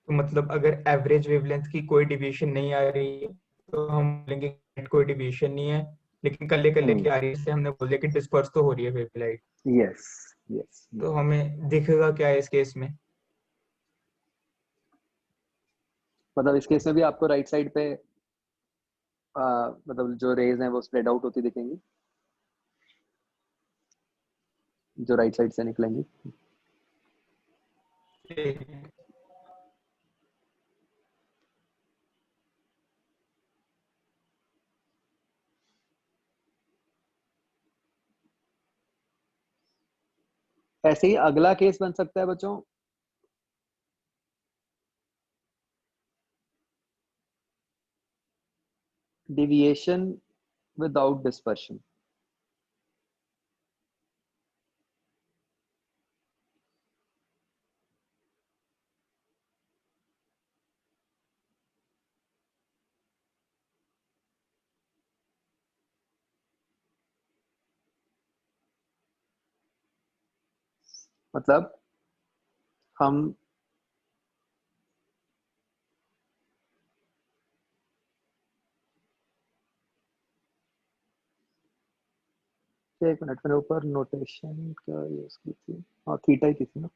तो मतलब अगर एवरेज वेवलेंथ की कोई डिविएशन नहीं आ रही है तो हम बोलेंगे कि कोई डिविएशन नहीं है, लेकिन कल्ले कल्ले की आ रही है इससे हमने बोल दिया कि डिस्पर्स तो हो रही है वेवलाइट। यस यस, तो हमें दिखेगा क्या है इस केस में? मतलब इस केस में भी आपको राइट साइड पे मतलब जो रेज हैं वो स्प्रेड आउट होती दिखेंगी, जो राइट साइड से निकलेंगी। ऐसे ही अगला केस बन सकता है बच्चों, डिविएशन विदाउट डिस्पर्शन। मतलब हम एक मिनट, मैंने ऊपर नोटेशन क्या यूज की थी, हाँ थीटा ही की थी ना।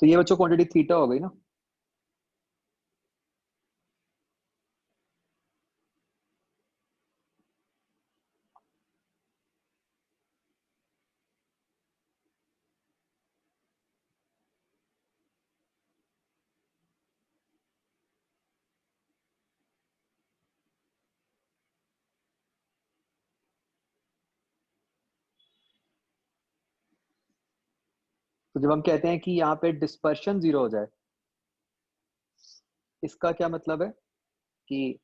तो ये बच्चों क्वांटिटी थीटा हो गई ना। तो जब हम कहते हैं कि यहाँ पे डिस्पर्शन 0 हो जाए, इसका क्या मतलब है कि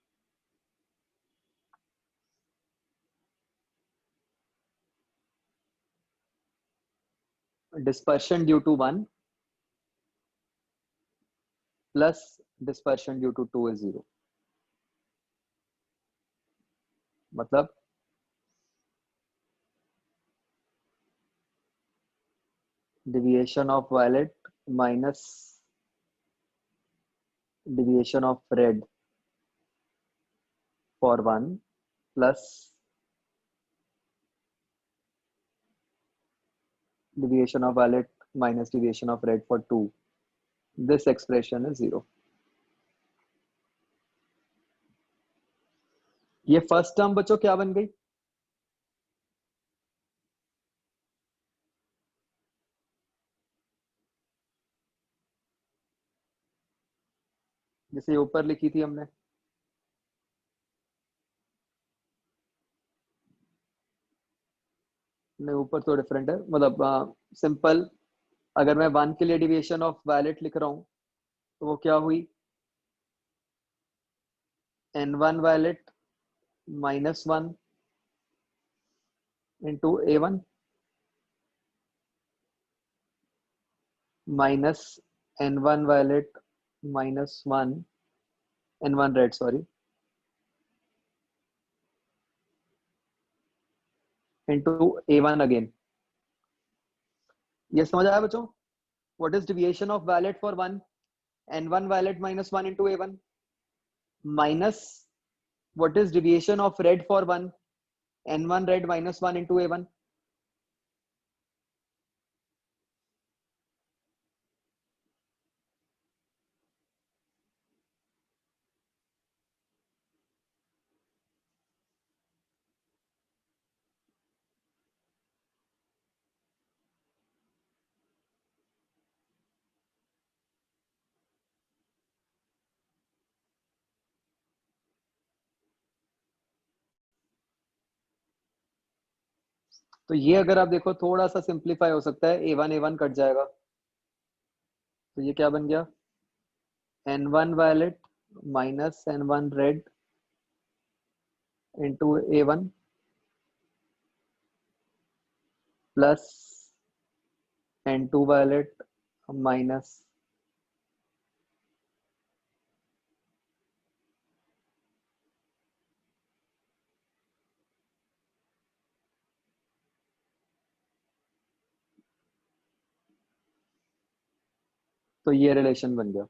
dispersion due to 1 plus dispersion due to 2 is 0। मतलब deviation of violet minus deviation of red for 1 plus deviation of violet minus deviation of red for 2, this expression is 0। ये फर्स्ट टर्म बच्चों क्या बन गई? जैसे ऊपर लिखी थी हमने, नहीं ऊपर तो डिफरेंट है, मतलब सिंपल। अगर मैं 1 के लिए डिविएशन ऑफ वायलेट लिख रहा हूं तो वो क्या हुई, n1 violet minus 1 into a1 minus n1 violet minus 1 n1 red sorry into a1 again. ये समझ आया बच्चों? What is deviation of violet for 1? n1 violet minus 1 into a1 minus what is deviation of red for 1? n1 red minus 1 into a1। तो ये अगर आप देखो थोड़ा सा सिंप्लीफाई हो सकता है, a1 a1 कट जाएगा, तो ये क्या बन गया, n1 violet minus n1 red into a1 plus n2 violet minus तो ये रिलेशन बन गया।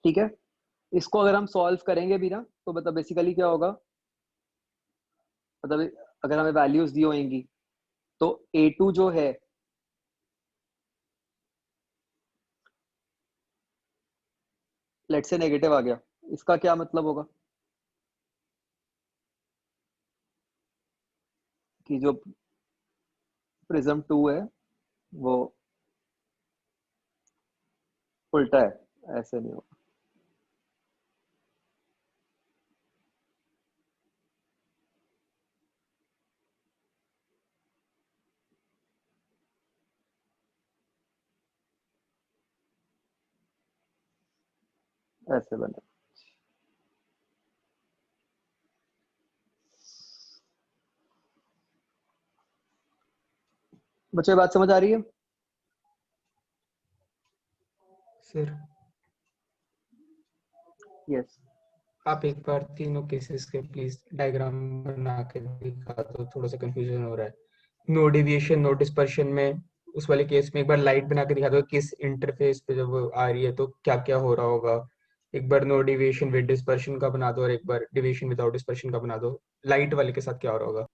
ठीक है, इसको अगर हम सॉल्व करेंगे भी ना तो मतलब बेसिकली क्या होगा, मतलब अगर हमें वैल्यूज दी होंगी तो a2 जो है लेट से नेगेटिव आ गया, इसका क्या मतलब होगा कि जो प्रिज्म 2 है वो उल्टा है, ऐसे नहीं होगा। ऐसे बने। बच्चे बात समझ आ रही है? Sir yes. आप एक बार तीनों केसेस के प्लीज डायग्राम बना के दिखा दो, थोड़ा सा कंफ्यूजन हो रहा है। नो डेविएशन नो डिस्पर्शन में उस वाले केस में एक बार लाइट बना के दिखा दो किस इंटरफेस पे जब वो आ रही है तो क्या क्या हो रहा होगा। एक बार नो डेविएशन विद डिस्पर्शन का बना दो और एक बार डेविएशन विदाउट डिस्पर्शन का बना दो, लाइट वाले के साथ क्या हो रहा होगा।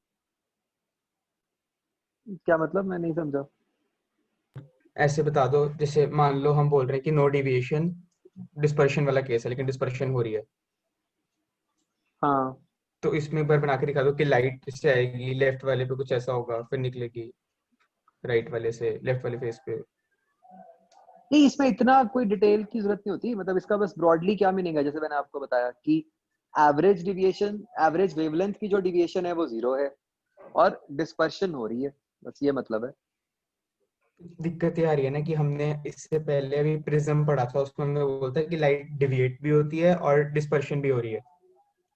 क्या मतलब, मैं नहीं समझा। ऐसे बता दो जैसे मान लो हम बोल रहे हैं कि नो डेविएशन डिस्पर्शन वाला केस है लेकिन डिस्पर्शन हो रही है, हाँ तो इसमें एक बार बना के दिखा दो कि लाइट इससे आएगी लेफ्ट वाले पे कुछ ऐसा होगा फिर निकलेगी राइट वाले से लेफ्ट वाले फेस पे। नहीं, इसमें इतना कोई डिटेल की जरूरत नहीं होती। मतलब इसका बस ब्रॉडली क्या मीनिंग है, जैसे मैंने आपको बताया कि एवरेज डिविएशन, एवरेज वेवलेंथ की जो डिविएशन है वो 0 है और डिस्पर्शन हो रही है, बस ये मतलब है। दिक्कत ये आ रही है ना कि हमने इससे पहले अभी प्रिज्म पढ़ा था, उसमें हमने बोलता है कि लाइट डिविएट भी होती है और डिस्पर्शन भी हो रही है।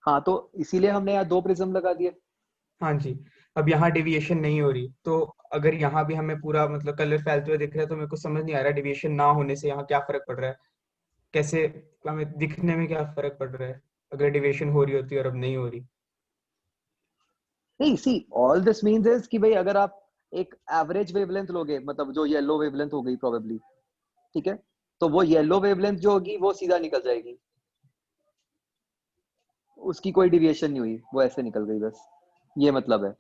हाँ, तो इसीलिए हमने यहाँ 2 प्रिज्म लगा दिए। हाँ जी। अब यहाँ डिविएशन नहीं हो रही तो अगर यहाँ भी हमें पूरा मतलब कलर फैलते हुए दिख रहा है तो मेरे को समझ नहीं आ रहा डिविएशन ना होने से यहाँ क्या फर्क पड़ रहा है, कैसे हमें दिखने में क्या फर्क पड़ रहा है अगर डिविएशन हो रही होती है और अब नहीं हो रही। नहीं, see all this means is कि भाई अगर आप एक एवरेज वेवलेंथ लोगे, मतलब जो येलो वेवलेंथ हो गई प्रोबेबली, ठीक है, तो वो येलो वेवलेंथ जो होगी वो सीधा निकल जाएगी, उसकी कोई डिविएशन नहीं हुई, वो ऐसे निकल गई, बस ये मतलब है।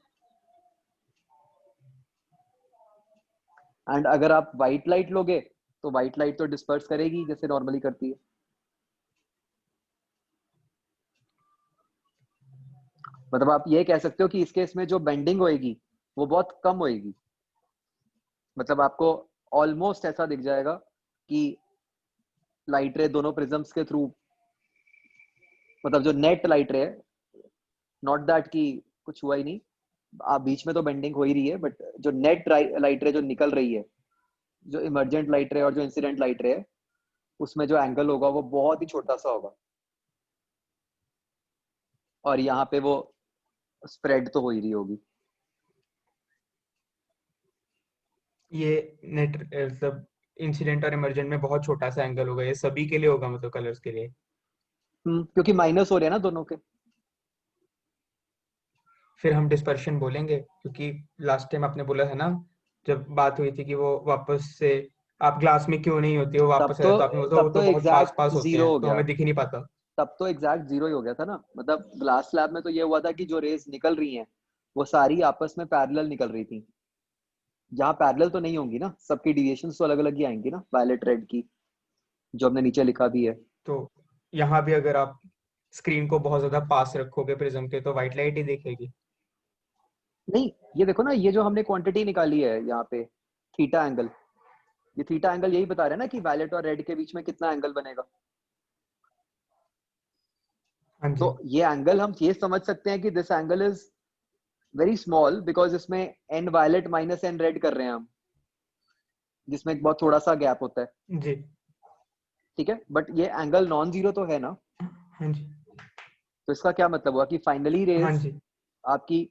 एंड अगर आप व्हाइट लाइट लोगे तो व्हाइट लाइट तो डिस्पर्स करेगी जैसे नॉर्मली करती है। मतलब आप ये कह सकते हो कि इस केस में जो बेंडिंग होएगी वो बहुत कम होएगी। मतलब आपको ऑलमोस्ट ऐसा दिख जाएगा कि लाइट रे दोनों प्रिज्म्स के थ्रू, मतलब जो नेट लाइट रे है, नॉट दैट कि कुछ हुआ ही नहीं, आप बीच में तो बेंडिंग हो ही रही है, बट जो नेट लाइट रे जो निकल रही है, जो इमर्जेंट लाइट रे और जो इंसिडेंट लाइट रे है, उसमें जो एंगल होगा वो बहुत ही छोटा सा होगा, और यहाँ पे वो स्प्रेड तो हो ही रही होगी। ये नेट मतलब इंसिडेंट और इमर्जेंट में बहुत छोटा सा एंगल होगा, ये सभी के लिए होगा मतलब कलर्स के लिए। क्योंकि माइनस हो रहे हैं ना दोनों के। फिर हम डिस्पर्शन बोलेंगे क्योंकि लास्ट टाइम आपने बोला है ना जब बात हुई थी कि वो वापस से आप ग्लास में क्यों नहीं होती, वो तब वापस आ तो जाता, आपने बोला वो तब तो तो बहुत पास एग्जैक्ट पास होते जीरो हैं हो तो गया। हमें दिख ही नहीं पाता। तब तो एग्जैक्ट जीरो ही हो गया था ना। मतलब ग्लास स्लैब में तो ये हुआ था कि जो रेज निकल रही हैं वो सारी आपस में पैरेलल निकल रही थी। यहाँ पैरेलल तो नहीं होंगी ना, सबकी डिविएशन तो अलग अलग ही आएंगी ना, वायलेट रेड की, जो हमने नीचे लिखा भी है। तो यहाँ भी अगर आप स्क्रीन को बहुत ज्यादा पास रखोगे प्रिज्म के तो व्हाइट लाइट ही दिखेगी। नहीं, ये देखो ना, ये जो हमने क्वांटिटी निकाली है यहाँ पे, थीटा एंगल, ये थीटा एंगल यही बता रहा है ना कि वायलेट और रेड के बीच में कितना एंगल बनेगा। हाँ तो जी। ये एंगल हम ये समझ सकते हैं कि this angle is very small because इसमें N violet minus N red कर रहे हैं हम, जिसमें एक बहुत थोड़ा सा गैप होता है, जी। ठीक है, बट ये एंगल नॉन जीरो तो है ना। हाँ जी। तो इसका क्या मतलब हुआ कि फाइनली हाँ रेज जी। आपकी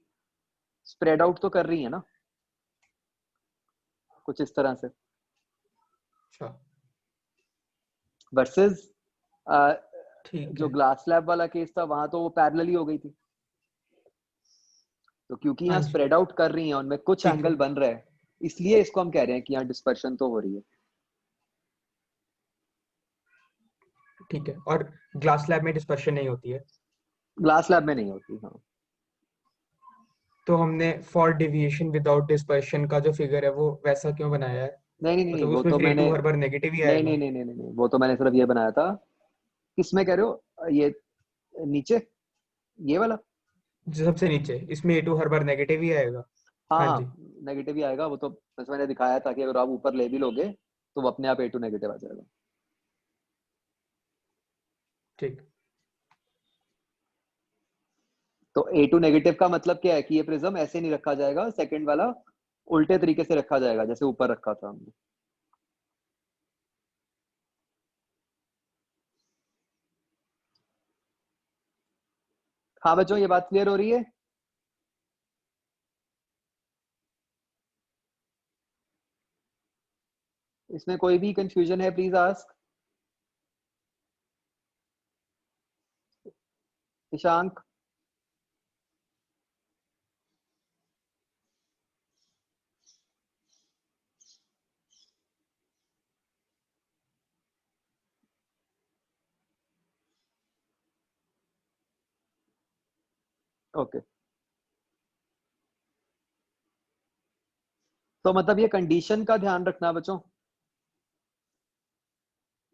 स्प्रेड आउट तो कर रही है ना, कुछ इस तरह से। अच्छा वर्सेस ठीक जो है। ग्लास स्लैब वाला केस था वहां तो वो पैरेलल ही हो गई थी। तो क्योंकि हाँ यहाँ जी। स्प्रेड आउट कर रही है, उनमें कुछ ठीक एंगल है। बन रहा है, इसलिए इसको हम कह रहे हैं कि यहाँ डिस्पर्शन तो हो रही है। ठीक है और ग्लास लैब में डिस्पर्शन नहीं होती है ग्लास स्लैब में नहीं होती, हाँ। तो हमने फॉर डेविएशन विदाउट डिस्पर्शन का जो फिगर है वो वैसा क्यों बनाया है, नहीं नहीं नहीं नहीं, मतलब वो उसमें तो फिर मैंने, A2 हर बार नेगेटिव ही नहीं आएगा। नहीं नहीं नहीं नहीं नहीं, वो तो मैंने सिर्फ ये बनाया था। किसमें कह रहे हो, ये नीचे, ये वाला? जो सबसे नीचे इसमें A2 हर बार नेगेटिव ही आएगा। हाँ हाँ जी हाँ नेगेटिव ही आएगा, वो तो बस मैंने दिखाया था कि अगर आप ऊपर ले भी लोगे तो वो अपने आप A2 नेगेटिव आ जाएगा। ठीक। तो A2 नेगेटिव का मतलब क्या है कि ये प्रिज्म ऐसे नहीं रखा जाएगा, सेकंड वाला उल्टे तरीके से रखा जाएगा जैसे ऊपर रखा था हमने। हाँ बच्चों ये बात क्लियर हो रही है? इसमें कोई भी कंफ्यूजन है प्लीज आस्क। ईशांक। ओके तो मतलब ये कंडीशन का ध्यान रखना बच्चों,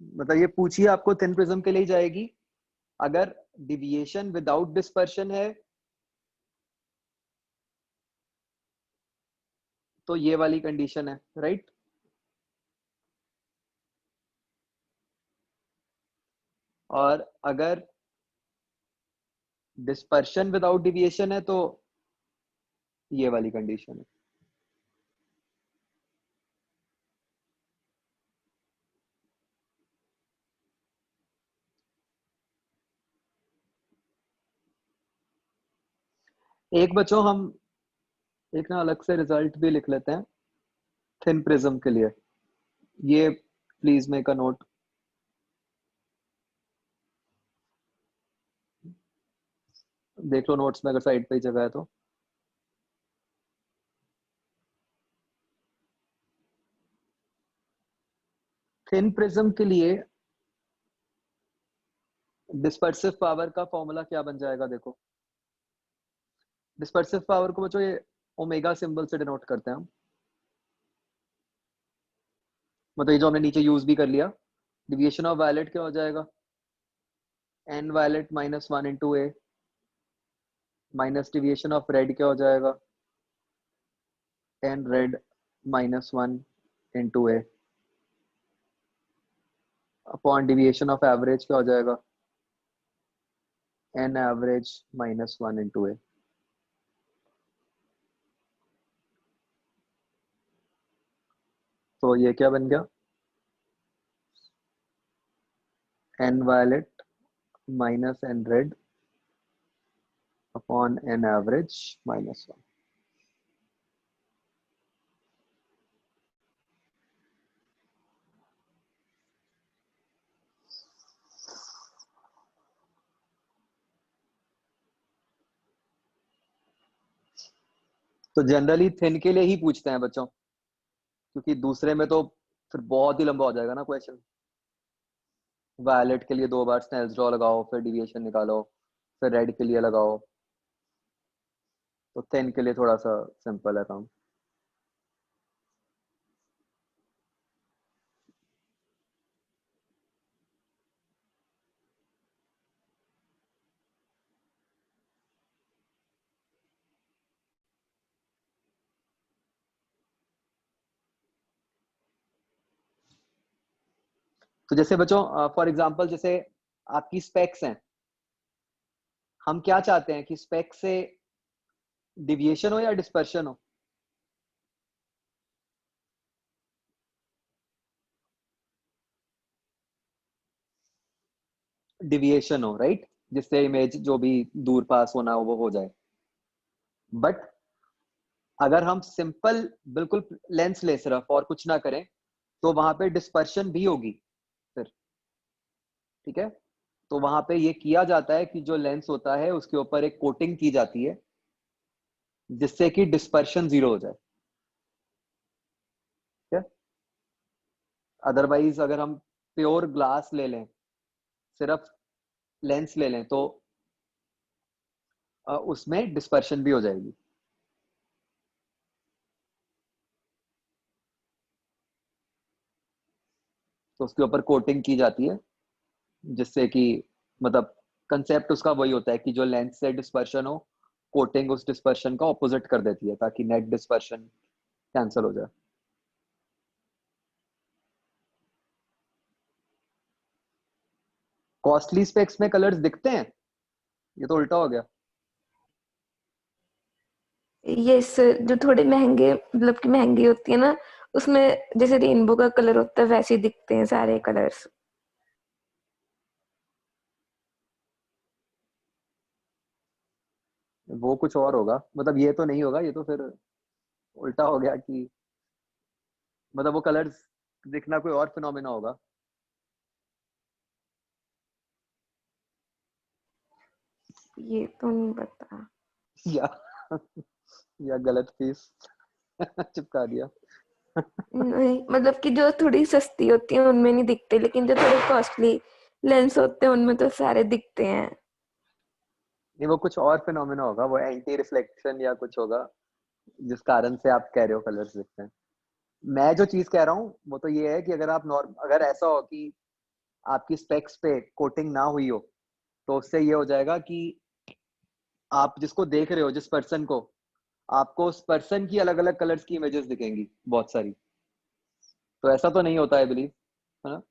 मतलब ये पूछिए आपको थिन प्रिज्म के लिए ही जाएगी। अगर डिविएशन विदाउट डिस्पर्शन है तो ये वाली कंडीशन है, राइट? और अगर डिस्पर्शन विदाउट डिविएशन है तो ये वाली कंडीशन है। एक बच्चों हम एक ना अलग से रिजल्ट भी लिख लेते हैं थिन प्रिज्म के लिए, ये प्लीज मेक अ नोट। देख लो नोट्स में अगर साइड पे ही जगह है तो। थिन प्रिज्म के लिए डिस्पर्सिव पावर का फॉर्मूला क्या बन जाएगा देखो। डिस्पर्सिव पावर को बच्चों ये ओमेगा सिंबल से डिनोट करते हैं हम, मतलब ये जो हमने नीचे यूज भी कर लिया। डिविएशन ऑफ वायलेट क्या हो जाएगा, N violet minus one into A, minus deviation of red क्या हो जाएगा, N red minus one into A, upon deviation of average क्या हो जाएगा, N average minus one into A. तो ये क्या बन गया, N violet minus N red upon N average minus one. तो जनरली थिन के लिए ही पूछते हैं बच्चों, क्योंकि दूसरे में तो फिर बहुत ही लंबा हो जाएगा ना क्वेश्चन। वायलेट के लिए 2 बार स्नेल्स लॉ लगाओ, फिर डिविएशन निकालो, फिर रेड के लिए लगाओ। तो थिन के लिए थोड़ा सा सिंपल है काम। तो जैसे बच्चों फॉर एग्जांपल जैसे आपकी स्पेक्स हैं, हम क्या चाहते हैं कि स्पेक से डिविएशन हो या डिस्पर्शन हो। डिविएशन हो, राइट, जिससे इमेज जो भी दूर पास होना हो वो हो जाए। बट अगर हम सिंपल बिल्कुल लेंस ले सिर्फ और कुछ ना करें तो वहां पे डिस्पर्शन भी होगी फिर, ठीक है। तो वहां पे ये किया जाता है कि जो लेंस होता है उसके ऊपर एक कोटिंग की जाती है जिससे कि डिस्पर्शन 0 हो जाए, ठीक है। अदरवाइज अगर हम प्योर ग्लास ले लें, सिर्फ लेंस ले लें तो उसमें डिस्पर्शन भी हो जाएगी। तो उसके ऊपर कोटिंग की जाती है जिससे कि मतलब कंसेप्ट उसका वही होता है कि जो लेंस से डिस्पर्शन हो कोटिंग उस डिस्पर्शन का ऑपोजिट कर देती है ताकि नेट डिस्पर्शन कैंसिल हो जाए। कॉस्टली स्पेक्स में कलर्स दिखते हैं, ये तो उल्टा हो गया। ये सर जो थोड़े महंगे मतलब कि महंगी होती है ना, उसमें जैसे रेनबो का कलर होता है वैसे ही दिखते हैं सारे कलर्स। वो कुछ और होगा, मतलब ये तो नहीं होगा, ये तो फिर उल्टा हो गया कि मतलब वो कलर्स दिखना कोई और फिनोमेना होगा। ये तो नहीं पता। या या गलत पीस चिपका दिया। नहीं मतलब कि जो थोड़ी सस्ती होती है उनमें नहीं दिखते, लेकिन जो थोड़े कॉस्टली लेंस होते हैं उनमें तो सारे दिखते हैं। नहीं, वो कुछ और फिनोमेना होगा, वो एंटी रिफ्लेक्शन या कुछ होगा जिस कारण से आप कह रहे हो कलर्स दिखते हैं। मैं जो चीज कह रहा हूँ वो तो ये है कि अगर आप अगर ऐसा हो कि आपकी स्पेक्स पे कोटिंग ना हुई हो, तो उससे ये हो जाएगा कि आप जिसको देख रहे हो, जिस पर्सन को, आपको उस पर्सन की अलग अलग कलर्स की इमेजेस दिखेंगी बहुत सारी। तो ऐसा तो नहीं होता है बिलीव, है ना?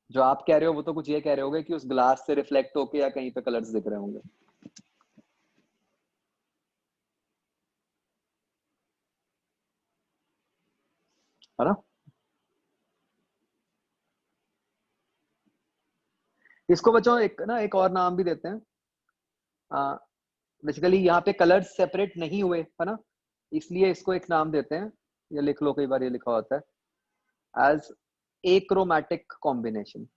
जो आप कह रहे हो वो तो कुछ ये कह रहे होगे कि उस ग्लास से रिफ्लेक्ट होके या कहीं पे कलर्स दिख रहे होंगे। है ना? इसको बच्चों एक और नाम भी देते हैं। बेसिकली यहाँ पे कलर्स सेपरेट नहीं हुए, है ना, इसलिए इसको एक नाम देते हैं, ये लिख लो, कई बार ये लिखा होता है एज एक्रोमैटिक कॉम्बिनेशन।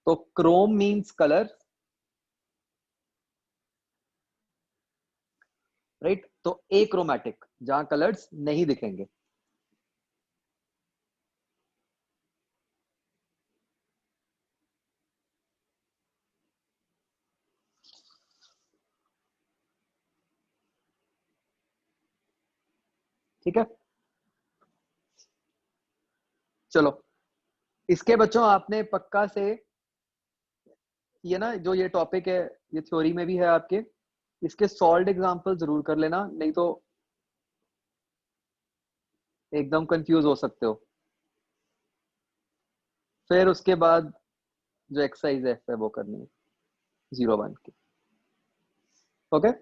तो क्रोम मींस कलर, राइट? तो एक्रोमैटिक जहां कलर्स नहीं दिखेंगे। ठीक है, चलो। इसके बच्चों आपने पक्का से ये ना, जो ये टॉपिक है ये थ्योरी में भी है आपके, इसके सॉल्व एग्जांपल जरूर कर लेना, नहीं तो एकदम कंफ्यूज हो सकते हो। फिर उसके बाद जो एक्सरसाइज है वो करनी है 0 1 की। ओके,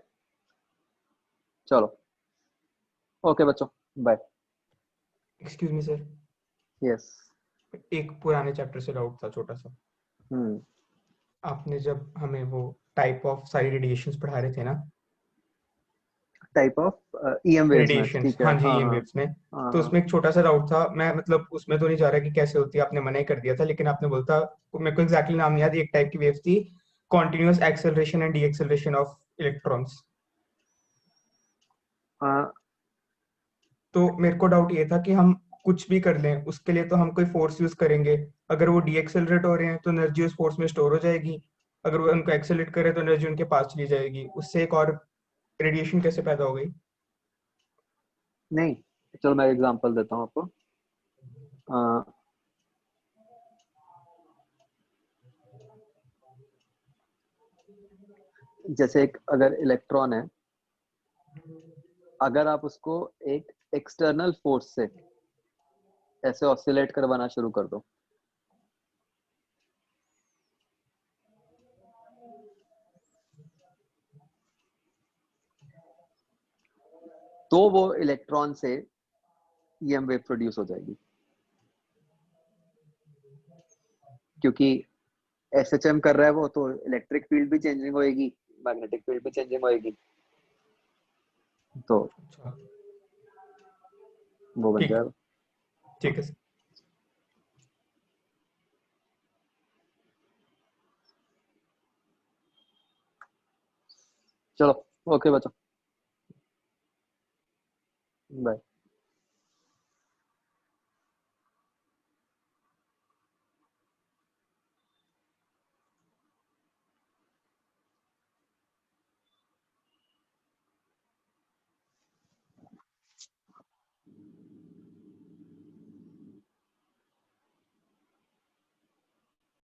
चलो, ओके बच्चों, bye. Excuse me sir, yes. एक पुराने चैप्टर से डाउट था छोटा सा। हम्म। आपने जब हमें वो टाइप ऑफ सारी रेडिएशंस पढ़ा रहे थे ना, टाइप ऑफ ईएम वेव्स में, रेडिएशंस, ठीक है, हाँ जी, हाँ ईएम हाँ वेव्स में। हाँ तो हाँ। उसमें एक छोटा सा डाउट था, मैं मतलब उसमें तो नहीं जा रहा कि कैसे होती है, आपने मना ही कर दिया था, लेकिन आपने बोलता, मेरे को एग्जैक्टली नाम नहीं याद, एक टाइप की वेव थी, continuous acceleration and deceleration of electrons. हाँ, तो मेरे को डाउट ये था कि हम कुछ भी कर लें उसके लिए तो हम कोई फोर्स यूज करेंगे, अगर वो डीएक्सेलरेट हो रहे हैं तो एनर्जी उस फोर्स में स्टोर हो जाएगी, अगर वो उनको एक्सेलरेट करे तो एनर्जी उनके पास चली जाएगी, उससे एक और रेडिएशन कैसे पैदा हो गई? नहीं, चलो मैं एग्जांपल देता हूँ आपको। अ, जैसे एक अगर इलेक्ट्रॉन है, अगर आप उसको एक एक्सटर्नल फोर्स से ऐसे ऑसिलेट करवाना शुरू कर दो, तो वो इलेक्ट्रॉन से ईएम वेव प्रोड्यूस हो जाएगी, क्योंकि एसएचएम कर रहा है वो, तो इलेक्ट्रिक फील्ड भी चेंजिंग होएगी, मैग्नेटिक फील्ड भी चेंजिंग होएगी, तो अच्छा, वो बन ठीक है, जाएगा। ठीक है सर। चलो, ओके बच्चों।